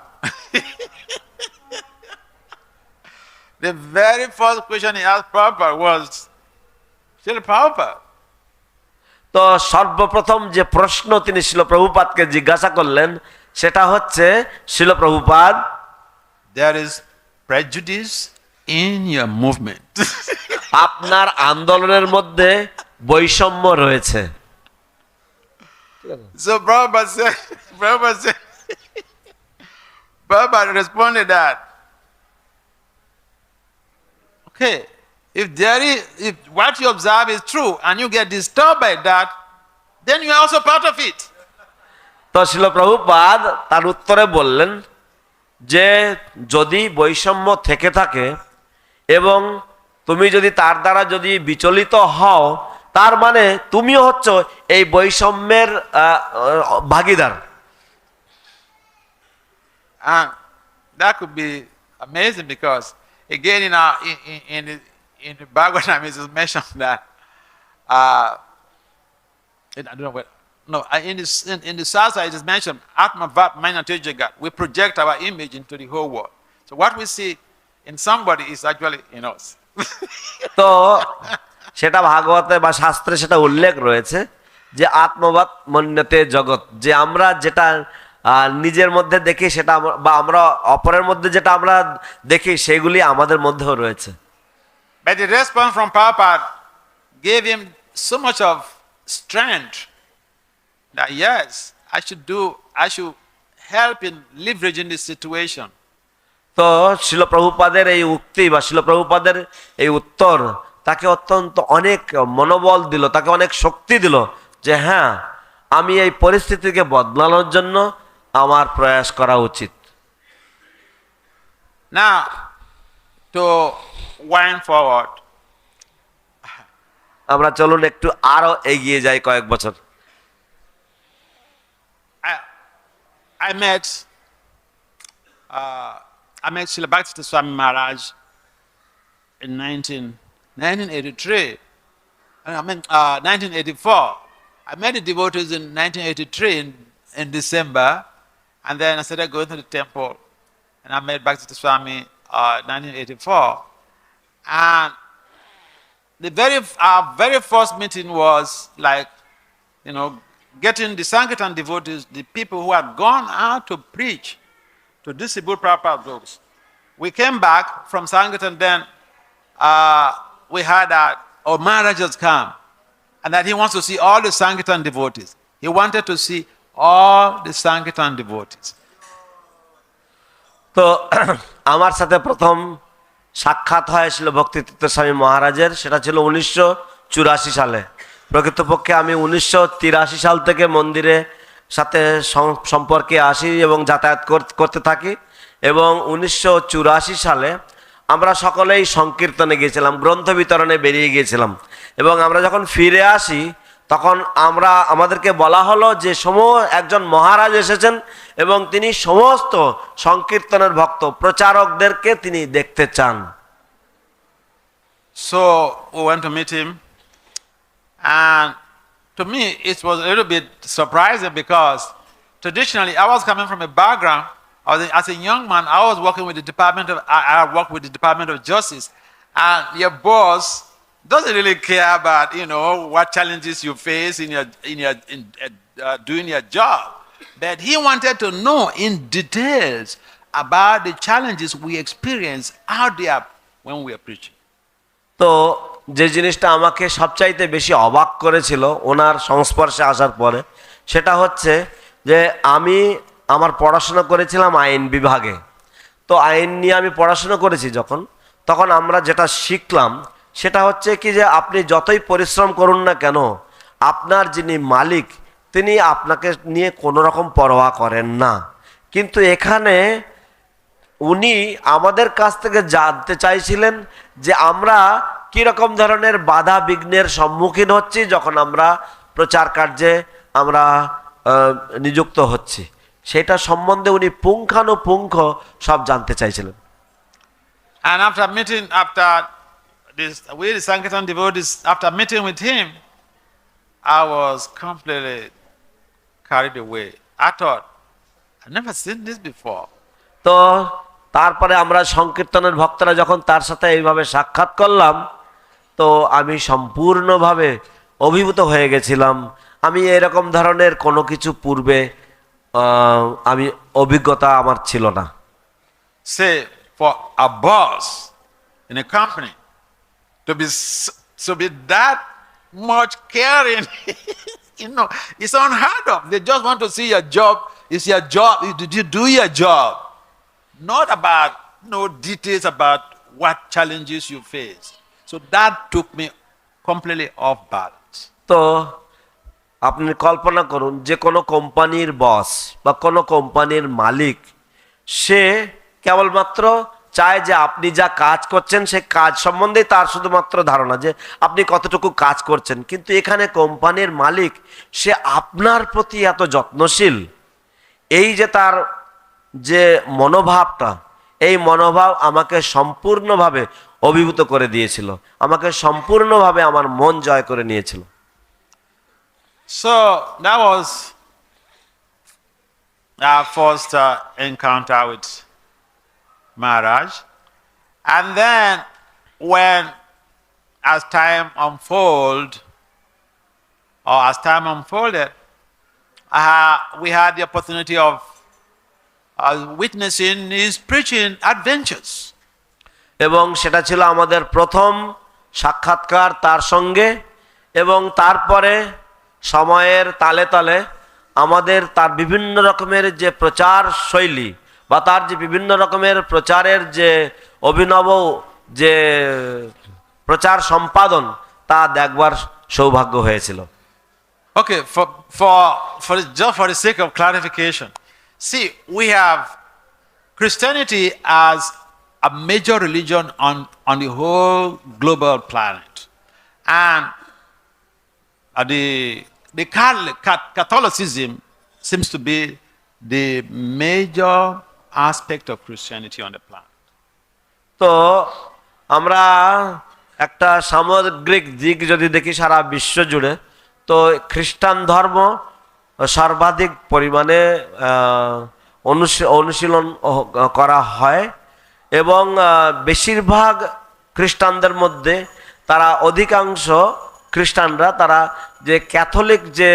the very first question he asked Prabhupada was, Srila Prabhupada, তো সর্বপ্রথম যে প্রশ্ন তিনি শিল প্রভুপাদকে জিজ্ঞাসা করলেন সেটা হচ্ছে, শিল Prabhupada, there is prejudice in your movement. আপনার আন্দোলনের মধ্যে বৈষম্য রয়েছে। So Prabhupada responded that, okay, if what you observe is true and you get disturbed by that, then you are also part of it. তো শিল প্রভুপাদ তার উত্তরে বললেন যে যদি বৈষম্য থেকে থাকে এবং তুমি যদি তার দ্বারা যদি বিচলিত হও, তার মানে তুমিও হচ্ছ এই বৈষম্যের ভাগীদার। And that could be amazing because again in the Bhagavatam it is mentioned that I don't know what. No, in the Sasa it is mentioned, Atmavat Mainate Jagat. We project our image into the whole world. So what we see in somebody is actually in us. তো সেটা ভাগবতে বা শাস্ত্রে সেটা উল্লেখ রয়েছে যে আত্মবাদ মন্যতে জগৎ, যে আমরা যেটা নিজের মধ্যে দেখি সেটা বা আমরা অপরের মধ্যে যেটা আমরা দেখি সেগুলি আমাদের মধ্যেও রয়েছে। But the response from Prabhupada gave him so much of strength that yes, I should help in leveraging this situation. তো শিল প্রভুপাদের এই উক্তি বা শিল প্রভুপাদের এই উত্তর তাকে অত্যন্ত অনেক মনোবল দিল, তাকে অনেক শক্তি দিল যে হ্যাঁ, আমি এই পরিস্থিতিকে বদলানোর জন্য আমার প্রয়াস করা উচিত। Now, to wind forward, আমরা চলুন একটু আরো এগিয়ে যাই কয়েক বছর। I met Srila Bhaktisiddhanta Swami Maharaj in 1983. I mean, 1984. I met the devotees in 1983 in December, and then I started going to the temple, and I met Bhaktisiddhanta Swami 1984. And the very first meeting was like, getting the Sankirtan devotees, the people who had gone out to preach, to distribute Prabhupada books. We came back from Sankirtan, then we heard that Maharaj has come, and that he wants to see all the Sankirtan devotees. He wanted to see all the Sankirtan devotees. তো আমার সাথে প্রথম সাক্ষাৎ হয়েছিল ভক্তিতীর্থ স্বামী মহারাজের, সেটা ছিল 1984 সালে। প্রকৃতপক্ষে আমি 1983 সাল থেকে মন্দিরে সাথে সম্পর্কে আসি এবং যাতায়াত করতে থাকি, এবং 1984 সালে আমরা সকলেই সংকীর্তনে গিয়েছিলাম, গ্রন্থ বিতরণে বেরিয়ে গিয়েছিলাম, এবং আমরা যখন ফিরে আসি তখন আমাদেরকে বলা হলো যে একজন মহারাজ এসেছেন এবং তিনি সমস্ত সংকীর্তনের ভক্ত প্রচারকদেরকে তিনি দেখতে চান। So we went to meet him, and to me it was a little bit surprising because traditionally I was coming from a background. As a young man, I was working with the I worked with the Department of Justice, and your boss doesn't really care about what challenges you face in doing your job, but he wanted to know in details about the challenges we experience out there when we are preaching. তো যে জিনিসটা আমাকে সবচাইতে বেশি অবাক করেছিল ওনার সংস্পর্শে আসার পরে, সেটা হচ্ছে যে আমার পড়াশোনা করেছিলাম আইন বিভাগে। তো আইন নিয়ে আমি পড়াশোনা করেছি তখন আমরা যেটা শিখলাম সেটা হচ্ছে কি যে আপনি যতই পরিশ্রম করুন না কেন, আপনার যিনি মালিক তিনি আপনাকে নিয়ে কোনো রকম পরোয়া করেন না। কিন্তু এখানে উনি আমাদের কাছ থেকে জানতে চাইছিলেন যে আমরা কীরকম ধরনের বাধা বিঘ্নের সম্মুখীন হচ্ছি যখন আমরা প্রচার কার্যে আমরা নিযুক্ত হচ্ছি, সেটা সম্বন্ধে উনি পুঙ্খানুপুঙ্খ সব জানতে চাইছিলেন। And after the Sankirtan devotees, after meeting with him, I was completely carried away. I thought, I've never seen this before. তো তারপরে আমরা সংকীর্তনের ভক্তরা যখন তার সাথে এইভাবে সাক্ষাৎ করলাম, তো আমি সম্পূর্ণভাবে অভিভূত হয়ে গেছিলাম। আমি এরকম ধরনের কোনো কিছু পূর্বে অভিজ্ঞতা আমার ছিল না। Say, for a boss in a company to be that much caring, it's unheard of. They just want to see your job. It's your job. Did you do your job? Not about details about what challenges you face. So that took me completely off balance. তো আপনি কল্পনা করুন যে কোনো কোম্পানির বস বা কোনো কোম্পানির মালিক, সে কেবলমাত্র চায় যে আপনি যা কাজ করছেন সেই কাজ সম্বন্ধে তার শুধুমাত্র ধারণা যে আপনি কতটুকু কাজ করছেন, কিন্তু এখানে কোম্পানির মালিক সে আপনার প্রতি এত যত্নশীল, এই যে তার যে মনোভাবটা, এই মনোভাব আমাকে সম্পূর্ণভাবে অভিভূত করে দিয়েছিল, আমাকে সম্পূর্ণভাবে আমার মন জয় করে নিয়েছিল। So that was our first encounter with Maharaj. And then as time unfolded, we had the opportunity of witnessing his preaching adventures. এবং সেটা ছিল আমাদের প্রথম সাক্ষাৎকার তার সঙ্গে, এবং তারপরে সময়ের তালে তালে আমাদের তার বিভিন্ন রকমের যে প্রচার শৈলী বা তার যে বিভিন্ন রকমের প্রচারের যে অভিনব যে প্রচার সম্পাদন তা দেখবার সৌভাগ্য হয়েছিল। Okay, just for the sake of clarification, see, we have Christianity as a major religion on the whole global planet. And the Catholicism seems to be the major aspect of Christianity on the planet. তো আমরা একটা সামগ্রিক দিক যদি দেখি সারা বিশ্ব জুড়ে, তো খ্রিস্টান ধর্ম সর্বাধিক পরিমাণে অনুশীলন করা হয়, এবং বেশিরভাগ খ্রিস্টানদের মধ্যে তারা অধিকাংশ খ্রিস্টানরা তারা যে ক্যাথলিক যে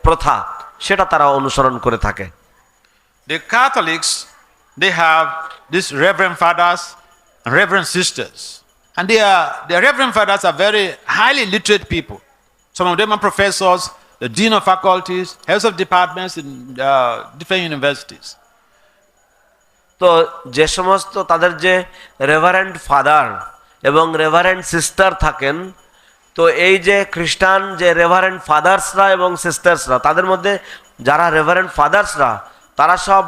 প্রথা সেটা তারা অনুসরণ করে থাকে। The Catholics, they have these reverend fathers and reverend sisters. And their reverend fathers are very highly literate people. Some of them are professors, the dean of faculties, heads of departments in different universities. তো যে সমস্ত তাদের যে reverend father এবং reverend sister থাকেন, তো এই যে খ্রিস্টান যে রেভারেন্ড ফাদার্সরা এবং সিস্টার্সরা, তাদের মধ্যে যারা রেভারেন্ড ফাদার্সরা তারা সব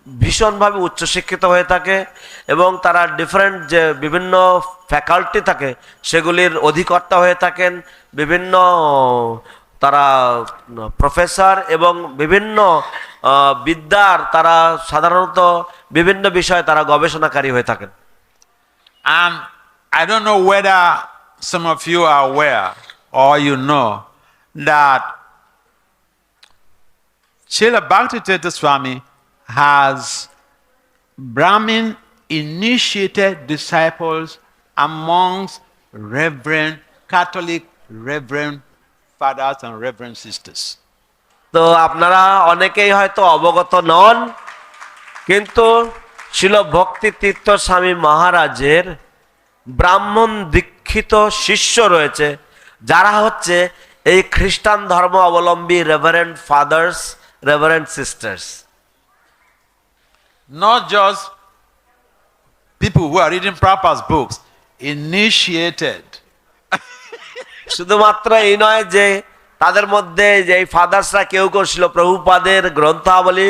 ভীষণভাবে উচ্চশিক্ষিত হয়ে থাকে, এবং তারা ডিফারেন্ট যে বিভিন্ন ফ্যাকাল্টি থাকে সেগুলির অধিকর্তা হয়ে থাকেন, বিভিন্ন তারা প্রফেসর এবং বিভিন্ন বিদ্যার তারা সাধারণত বিভিন্ন বিষয়ে তারা গবেষণাকারী হয়ে থাকেন। And I don't know whether some of you are aware or you know that Srila Bhaktivedanta Swami has Brahmin initiated disciples amongst reverend Catholic reverend fathers and reverend sisters. তো আপনারা অনেকেই হয়তো অবগত নন, কিন্তু শিল ভক্তি তীর্থ স্বামী মহারাজের ব্রাহ্মণ দীক্ষিত শিষ্য রয়েছে, যারা হচ্ছে এই খ্রিস্টান ধর্ম অবলম্বী reverend fathers, reverend sisters. Not just people who are reading Prabhupada's books, initiated. শুধুমাত্র এই নয় যে তাদের মধ্যে যে এই ফাদার্সরা কেউ কেউ ছিল প্রভুপাদের গ্রন্থাবলী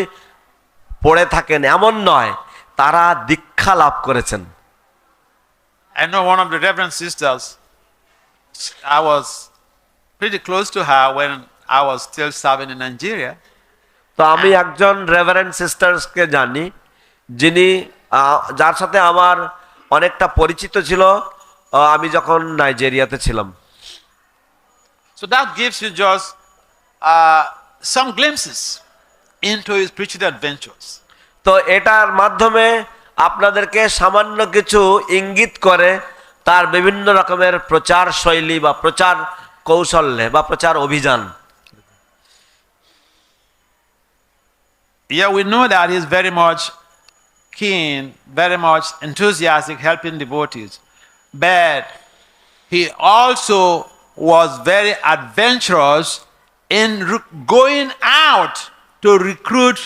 পড়ে থাকেন, এমন নয়, তারা দীক্ষা লাভ করেছেন। I know one of the reverend sisters, I was pretty close to her when I was still serving in Nigeria. তো আমি একজন রেভারেন্ড সিস্টার্সকে জানি, যিনি যার সাথে আমার অনেকটা পরিচিত ছিল আমি যখন নাইজেরিয়াতে ছিলাম। So that gives you just some glimpses into his spiritual adventures. তো এটার মাধ্যমে আপনাদেরকে সামান্য কিছু ইঙ্গিত করে তার বিভিন্ন রকমের প্রচার শৈলী বা প্রচার কৌশলে বা প্রচার অভিযান। Yeah, we know that he's very much keen, very much enthusiastic helping devotees, but he also was very adventurous in going out to recruit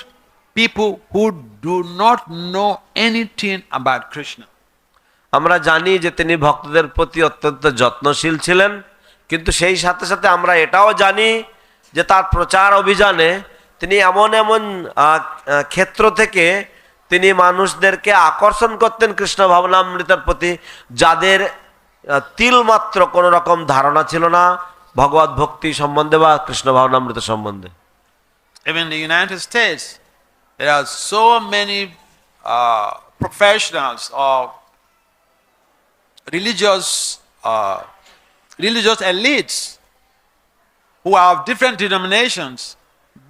people who do not know anything about Krishna. আমরা জানি যে তিনি ভক্তদের প্রতি অত্যন্ত যত্নশীল ছিলেন, কিন্তু সেই সাথে সাথে আমরা এটাও জানি যে তার প্রচার অভিযানে তিনি এমন এমন ক্ষেত্র থেকে তিনি মানুষদেরকে আকর্ষণ করতেন কৃষ্ণ ভাবনামৃতের প্রতি, যাদের তিলমাত্র কোনো রকম ধারণা ছিল না ভগবত ভক্তি সম্বন্ধে বা কৃষ্ণ ভাবনামৃত সম্বন্ধে। Even in the United States, there are so many professionals or religious elites who are of different denominations,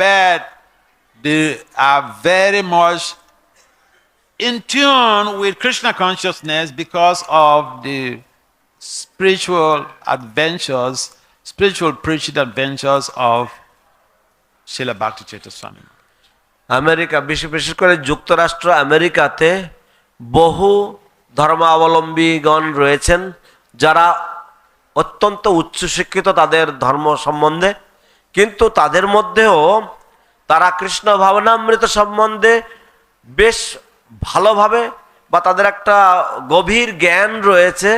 but they are very much in tune with Krishna consciousness because of the spiritual adventures, spiritual preaching adventures of Srila Bhaktivedanta Swami. America, বিশেষ করে যুক্তরাষ্ট্র আমেরিকাতে বহু ধর্মাবলম্বীগণ রয়েছেন যারা অত্যন্ত উচ্চশিক্ষিত তাদের ধর্ম সম্বন্ধে, কিন্তু তাদের মধ্যেও তারা কৃষ্ণ ভাবনামৃত সম্বন্ধে বেশ ভালোভাবে বা তাদের একটা গভীর জ্ঞান রয়েছে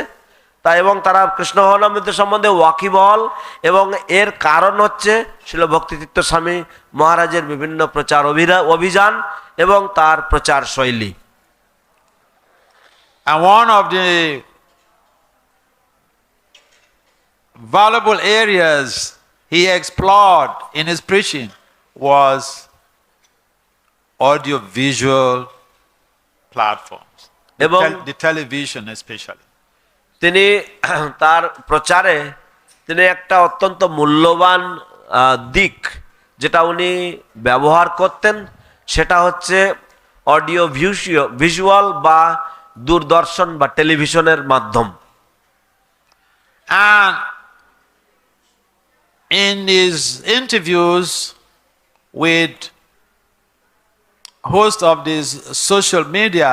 তা, এবং তারা কৃষ্ণ ভাবনামৃত সম্বন্ধে ওয়াকিবহল, এবং এর কারণ হচ্ছে শিল ভক্তিতীর্থ স্বামী মহারাজের বিভিন্ন প্রচার অভিযান এবং তার প্রচার শৈলী। And one of the valuable areas he explored in his preaching was audio-visual platforms, the television especially. তিনি তার প্রচারে তিনি একটা অত্যন্ত মূল্যবান দিক যেটা উনি ব্যবহার করতেন সেটা হচ্ছে অডিও ভিজুয়াল বা দূরদর্শন বা টেলিভিশনের মাধ্যম। And in his interviews with hosts of this social media,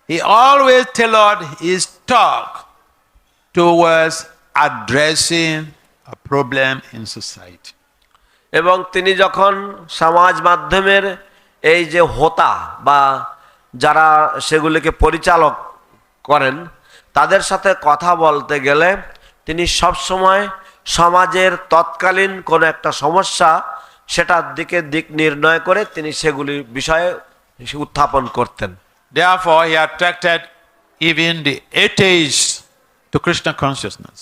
he always tailored his talk towards addressing a problem in society. এবং তিনি যখন সমাজ মাধ্যমের এই যে হোতা বা যারা সেগুলিকে পরিচালক করেন তাদের সাথে কথা বলতে গেলে তিনি সব সময় সমাজের তৎকালীন কোনো একটা সমস্যা সেটার দিক নির্ণয় করে তিনি সেগুলি বিষয়ে উত্থাপন করতেন। Therefore, he attracted even the atheists to Krishna consciousness.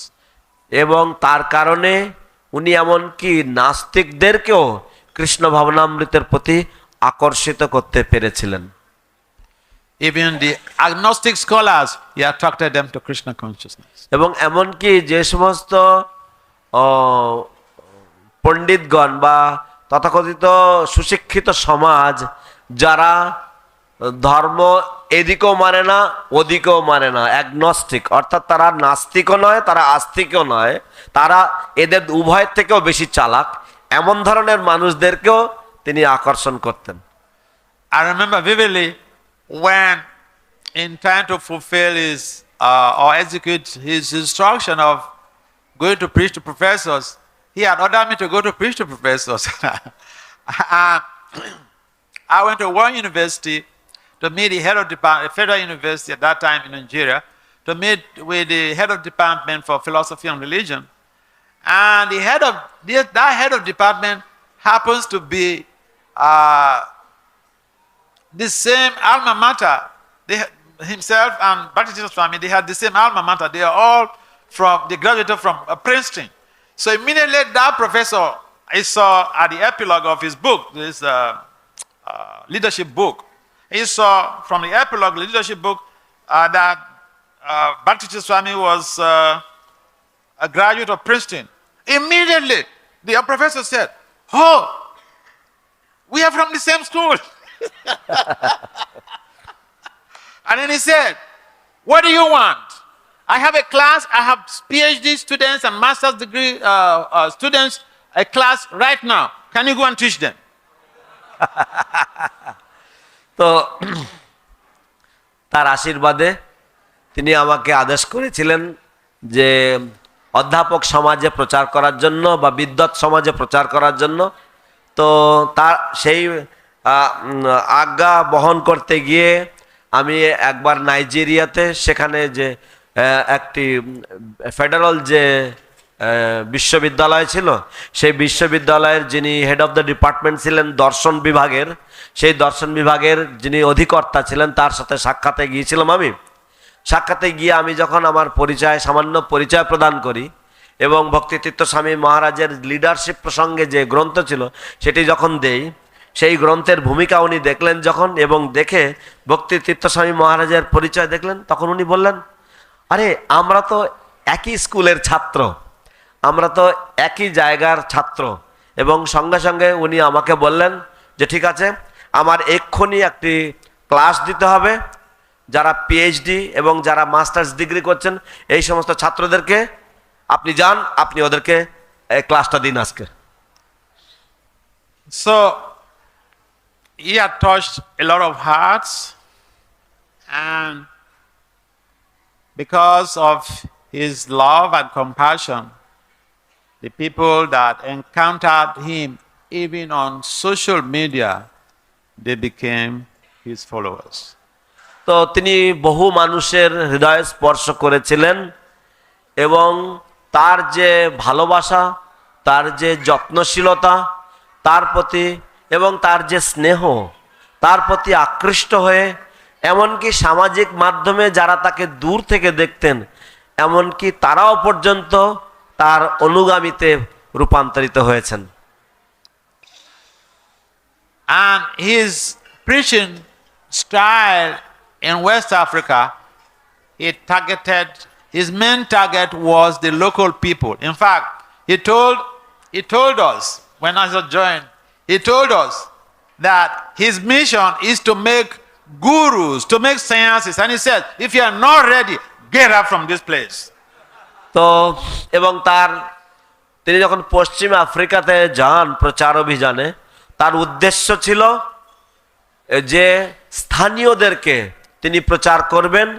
এবং তার কারণে উনি এমনকি নাস্তিকদেরকেও কৃষ্ণ ভাবনামৃতের প্রতি আকর্ষিত করতে পেরেছিলেন। Even the agnostic scholars, he attracted them to Krishna consciousness. এবং এমনকি যে সমস্ত পণ্ডিতগণ বা তথাকথিত সুশিক্ষিত সমাজ যারা ধর্ম এদিকেও মানে না ওদিকেও মানে না, অ্যাগনস্টিক, অর্থাৎ তারা নাস্তিকও নয় তারা আস্তিকও নয়, তারা এদের উভয়ের থেকেও বেশি চালাক, এমন ধরনের মানুষদেরকেও তিনি আকর্ষণ করতেন। I remember vividly when, in trying to fulfill his or execute his instruction of going to preach to professors, he had ordered me to go to preach to professors. And I went to one university to meet the head of department, a federal university at that time in Nigeria, to meet with the head of department for philosophy and religion. And the head of that head of department happens to be the same alma mater. Himself and Bhakti Swami, they had the same alma mater. They are all they graduated from Princeton. So immediately that professor, I saw at the epilogue of his book, this leadership book, he saw from the epilogue leadership book that Bhakti Swami was a graduate of Princeton. Immediately, the professor said, "Oh, we are from the same school." And then he said, "What do you want? I have a class, I have PhD students and master's degree students, a class right now. Can you go and teach them?" তো তার আশীর্বাদে তিনি আমাকে আদেশ করেছিলেন যে অধ্যাপক সমাজে প্রচার করার জন্য বা বিদ্বৎ সমাজে প্রচার করার জন্য। তো তার সেই আজ্ঞা বহন করতে গিয়ে আমি একবার নাইজেরিয়াতে সেখানে যে একটি ফেডারাল যে বিশ্ববিদ্যালয় ছিল সেই বিশ্ববিদ্যালয়ের যিনি হেড অফ দ্য ডিপার্টমেন্ট ছিলেন দর্শন বিভাগের, সেই দর্শন বিভাগের যিনি অধিকর্তা ছিলেন তার সাথে সাক্ষাতে গিয়েছিলাম আমি। সাক্ষাতে গিয়ে আমি যখন আমার সামান্য পরিচয় প্রদান করি এবং ভক্তিতীর্থ স্বামী মহারাজের লিডারশিপ প্রসঙ্গে যে গ্রন্থ ছিল সেটি যখন দেই, সেই গ্রন্থের ভূমিকা উনি দেখলেন যখন এবং দেখে ভক্তিতীর্থ স্বামী মহারাজের পরিচয় দেখলেন, তখন উনি বললেন, আরে আমরা তো একই স্কুলের ছাত্র, আমরা তো একই জায়গার ছাত্র। এবং সঙ্গে সঙ্গে উনি আমাকে বললেন যে ঠিক আছে, আমার এক্ষুনি একটি ক্লাস দিতে হবে, যারা পিএইচডি এবং যারা মাস্টার্স ডিগ্রি করছেন এই সমস্ত ছাত্রদেরকে আপনি যান, আপনি ওদেরকে এই ক্লাসটা দিন আজকে। So he had touched a lot of hearts, and because of his love and compassion, the people that encountered him even on social media, they became his followers. তো তিনি বহু মানুষের হৃদয় স্পর্শ করেছিলেন এবং তার যে ভালোবাসা, তার যে যত্নশীলতা তার প্রতি এবং তার যে স্নেহ তার প্রতি আকৃষ্ট হয়ে এমনকি সামাজিক মাধ্যমে যারা তাকে দূর থেকে দেখতেন, এমনকি তারাও পর্যন্ত তার অনুগামীতে রূপান্তরিত হয়েছেন। And his preaching style in West Africa, his main target was the local people. In fact, he told us, when I joined, he told us that his mission is to make gurus, to make sciences. And he said, if you are not ready, get up from this place. তো এবং তিনি যখন পশ্চিম আফ্রিকাতে যান প্রচার অভিযানে, তার উদ্দেশ্য ছিল যে স্থানীয়দেরকে তিনি প্রচার করবেন।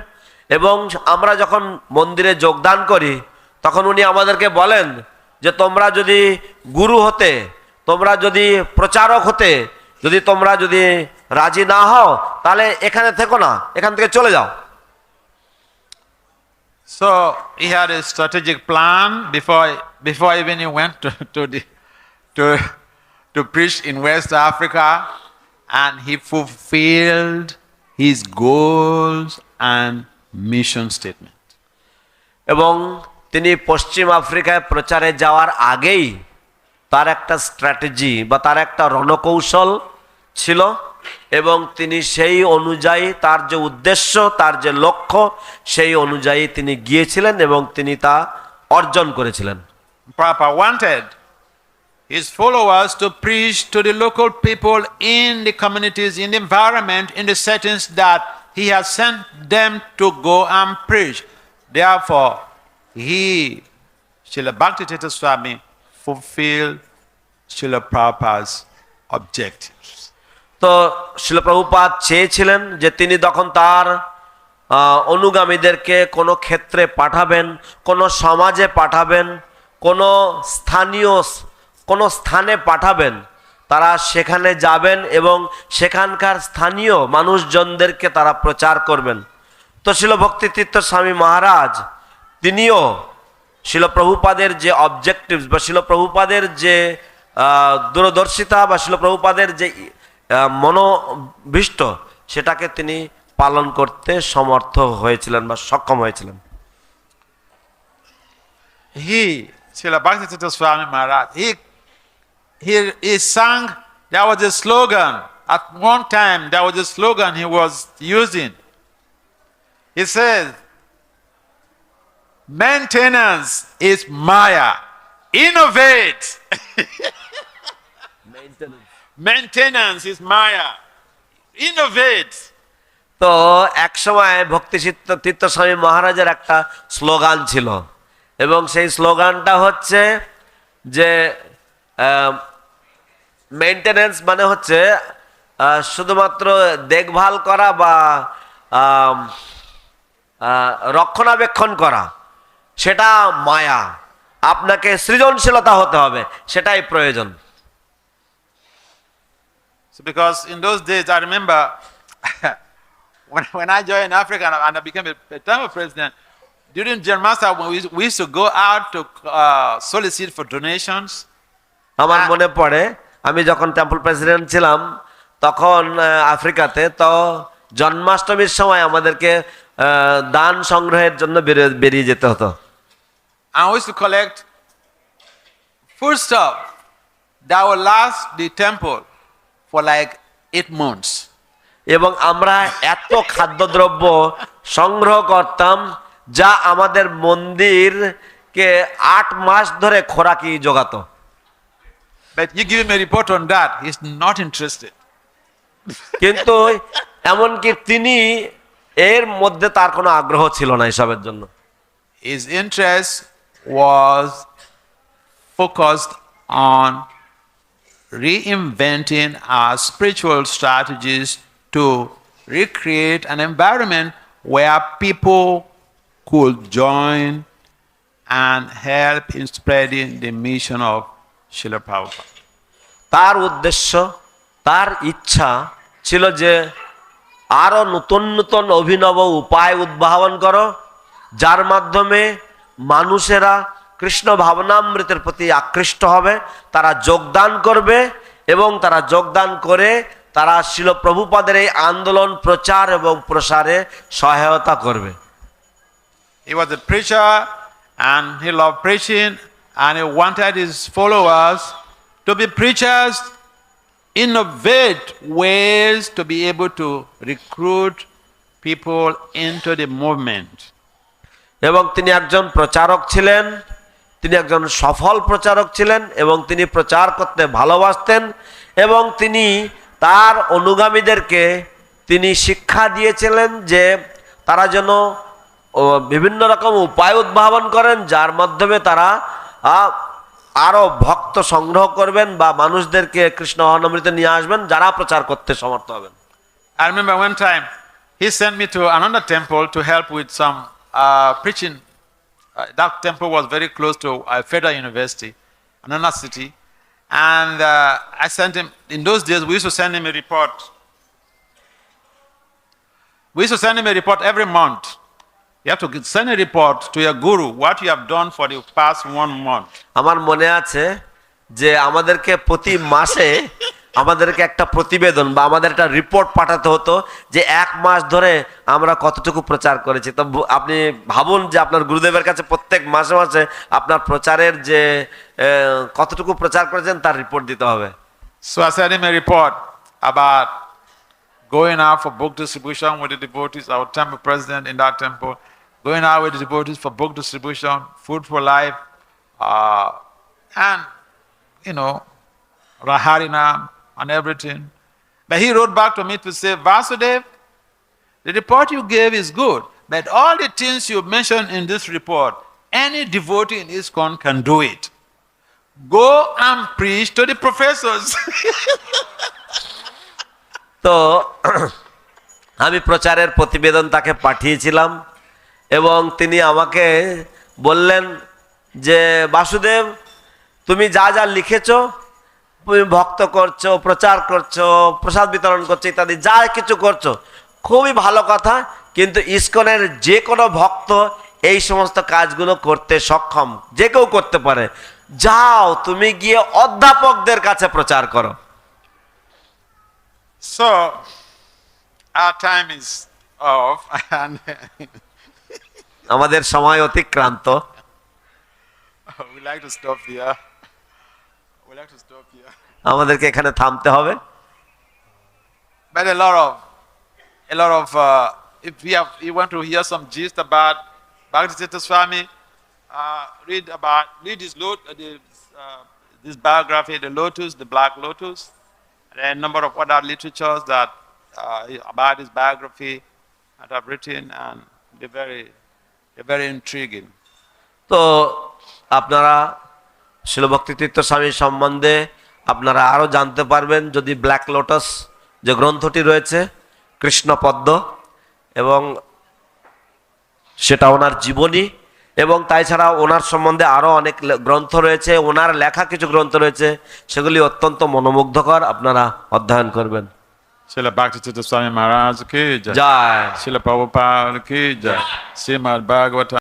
এবং আমরা যখন মন্দিরে যোগদান করি তখন উনি আমাদেরকে বলেন যে তোমরা যদি গুরু হতে, তোমরা যদি প্রচারক হতে, তোমরা যদি রাজি না হও তাহলে এখানে থেকো না, এখান থেকে চলে যাও। So he had a strategic plan before even he went to preach in West Africa, and he fulfilled his goals and mission statement. এবং তিনি পশ্চিম আফ্রিকায় প্রচারে যাওয়ার আগেই তার একটা স্ট্র্যাটেজি বা তার একটা রণকৌশল ছিল, এবং তিনি সেই অনুযায়ী তার যে উদ্দেশ্য, তার যে লক্ষ্য, সেই অনুযায়ী তিনি গিয়েছিলেন এবং তিনি তা অর্জন করেছিলেন। Prabhupada wanted his followers to preach to the local people in the communities, in the environment, in the settings that he has sent them to go and preach. Therefore, Srila Bhaktivedanta Swami, fulfilled Srila Prabhupada's objectives. তো শিল প্রভুপাদ চেয়েছিলেন যে তিনি তখন তার অনুগামীদেরকে কোনো ক্ষেত্রে পাঠাবেন, কোনো সমাজে পাঠাবেন, কোনো স্থানে পাঠাবেন, তারা সেখানে যাবেন এবং সেখানকার স্থানীয় মানুষজনদেরকে তারা প্রচার করবেন। তো শিল ভক্তিতীর্থ স্বামী মহারাজ তিনিও শিল প্রভুপাদের যে অবজেক্টিভস বা শিল প্রভুপাদের যে দূরদর্শিতা বা শিল প্রভুপাদের যে মনোভীষ্ট, সেটাকে তিনি পালন করতে সমর্থ হয়েছিলেন বা সক্ষম হয়েছিলেন। Srila Bhaktivedanta Swami Maharaj, he sang, there was a slogan, at one time there was a slogan he was using. He says, maintenance is Maya, innovate. Maintenance is Maya, innovate. তো এক সময় ভক্তি তীর্থ স্বামী মহারাজের একটা স্লোগান ছিল, এবং সেই স্লোগানটা হচ্ছে যে মেইনটেনেন্স মানে হচ্ছে শুধুমাত্র দেখভাল করা বা রক্ষণাবেক্ষণ করা, সেটা মায়া, আপনাকে সৃজনশীলতা হতে হবে, সেটাই প্রয়োজন। So because in those days, I remember when I joined Africa and I became a Tamil president, during Janmashtami, when we used to go out to solicit for donations. আমার মনে পড়ে আমি যখন টেম্পল প্রেসিডেন্ট ছিলাম তখন আফ্রিকাতে, তো জন্মাষ্টমীর সময় আমাদেরকে দান সংগ্রহের জন্য বেরিয়ে যেতে হতো। And we used to collect food stuff that would last the temple for like 8 months. এবং আমরা এত খাদ্যদ্রব্য সংগ্রহ করতাম যা আমাদের মন্দিরকে 8 মাস ধরে খোরাকি জোগাতো। But you give him a report on that, he's not interested. কিন্তু এমনকি তিনি এর মধ্যে তার কোনো আগ্রহ ছিল না এসবের জন্য। His interest was focused on reinventing our spiritual strategies to recreate an environment where people could join and help in spreading the mission of Srila Prabhupada. তার উদ্দেশ্য, তার ইচ্ছা ছিল যে আরো নতুন নতুন অভিনব উপায় উদ্ভাবন করো, যার মাধ্যমে মানুষেরা কৃষ্ণ ভাবনামৃতের প্রতি আকৃষ্ট হবে, তারা যোগদান করবে এবং তারা যোগদান করে তারা শিল প্রভুপাদের এই আন্দোলন প্রচার এবং প্রসারে সহায়তা করবে। He was a preacher and he loved preaching and he wanted his followers to be preachers, innovate ways to be able to recruit people into the movement. এবং তিনি একজন প্রচারক ছিলেন, তিনি একজন সফল প্রচারক ছিলেন এবং তিনি প্রচার করতে ভালোবাসতেন এবং তিনি তার অনুগামীদেরকে তিনি শিক্ষা দিয়েছিলেন যে তারা যেন বিভিন্ন রকম উপায় উদ্ভাবন করেন যার মাধ্যমে তারা আরো ভক্ত সংগ্রহ করবেন বা মানুষদেরকে কৃষ্ণ অমৃতে নিয়ে আসবেন যারা প্রচার করতে সমর্থ হবেন। I remember one time he sent me to another temple to help with some preaching. That temple was very close to Federal University, another city. And I sent him, in those days we used to send him a report. We used to send him a report every month. You have to send a report to your guru, what you have done for the past 1 month. আমার মনে আছে যে আমাদেরকে প্রতি মাসে আমাদেরকে একটা প্রতিবেদন বা আমাদের একটা রিপোর্ট পাঠাতে হতো যে 1 মাস ধরে আমরা কতটুকু প্রচার করেছি। তো আপনি ভাবুন যে আপনার গুরুদেবের কাছে প্রত্যেক মাসে মাসে আপনার প্রচারের যে কতটুকু প্রচার করেছেন তার রিপোর্ট দিতে হবে। So I sent him a report about going out for book distribution with the devotees, our temple president in that temple, going out with the devotees for book distribution, food for life, and, you know, Raharinam and everything. But he wrote back to me to say, Vasudev, the report you gave is good, but all the things you mentioned in this report, any devotee in ISKCON can do it. Go and preach to the professors. তো আমি প্রচারের প্রতিবেদন তাকে পাঠিয়েছিলাম এবং তিনি আমাকে বললেন যে বাসুদেব তুমি যা যা লিখেছো, তুমি ভক্ত করছো, প্রচার করছো, প্রসাদ বিতরণ করছো ইত্যাদি যা কিছু করছো খুবই ভালো কথা, কিন্তু ইসকনের যে কোনো ভক্ত এই সমস্ত কাজগুলো করতে সক্ষম, যে কেউ করতে পারে। যাও তুমি গিয়ে অধ্যাপকদের কাছে প্রচার করো। So, our time is off, and আমাদের সময় অতিক্রান্ত। we like to stop here. We like to stop here. আমাদেরকে এখানে থামতে হবে। But a lot of, if you want to hear some gist about Bhaktisiddhanta Swami, read this biography, The Lotus, The Black Lotus, and a number of other literatures that about his biography that I've written, and they're very intriguing. তো আপনারা শিল ভক্তিতীর্থ স্বামী সম্বন্ধে আপনারা আরও জানতে পারবেন যদি ব্ল্যাক লোটাস যে গ্রন্থটি রয়েছে কৃষ্ণপদ্ম, এবং সেটা ওনার জীবনী, এবং তাই ছাড়া ওনার সম্বন্ধে আরও অনেক গ্রন্থ রয়েছে, ওনার লেখা কিছু গ্রন্থ রয়েছে, সেগুলি অত্যন্ত মনোমুগ্ধকর, আপনারা অধ্যয়ন করবেন। Srila Bhaktisiddhanta Swami Maharaj ki jai. জয়। Srila Prabhupada ki jai. Srimad Bhagavatam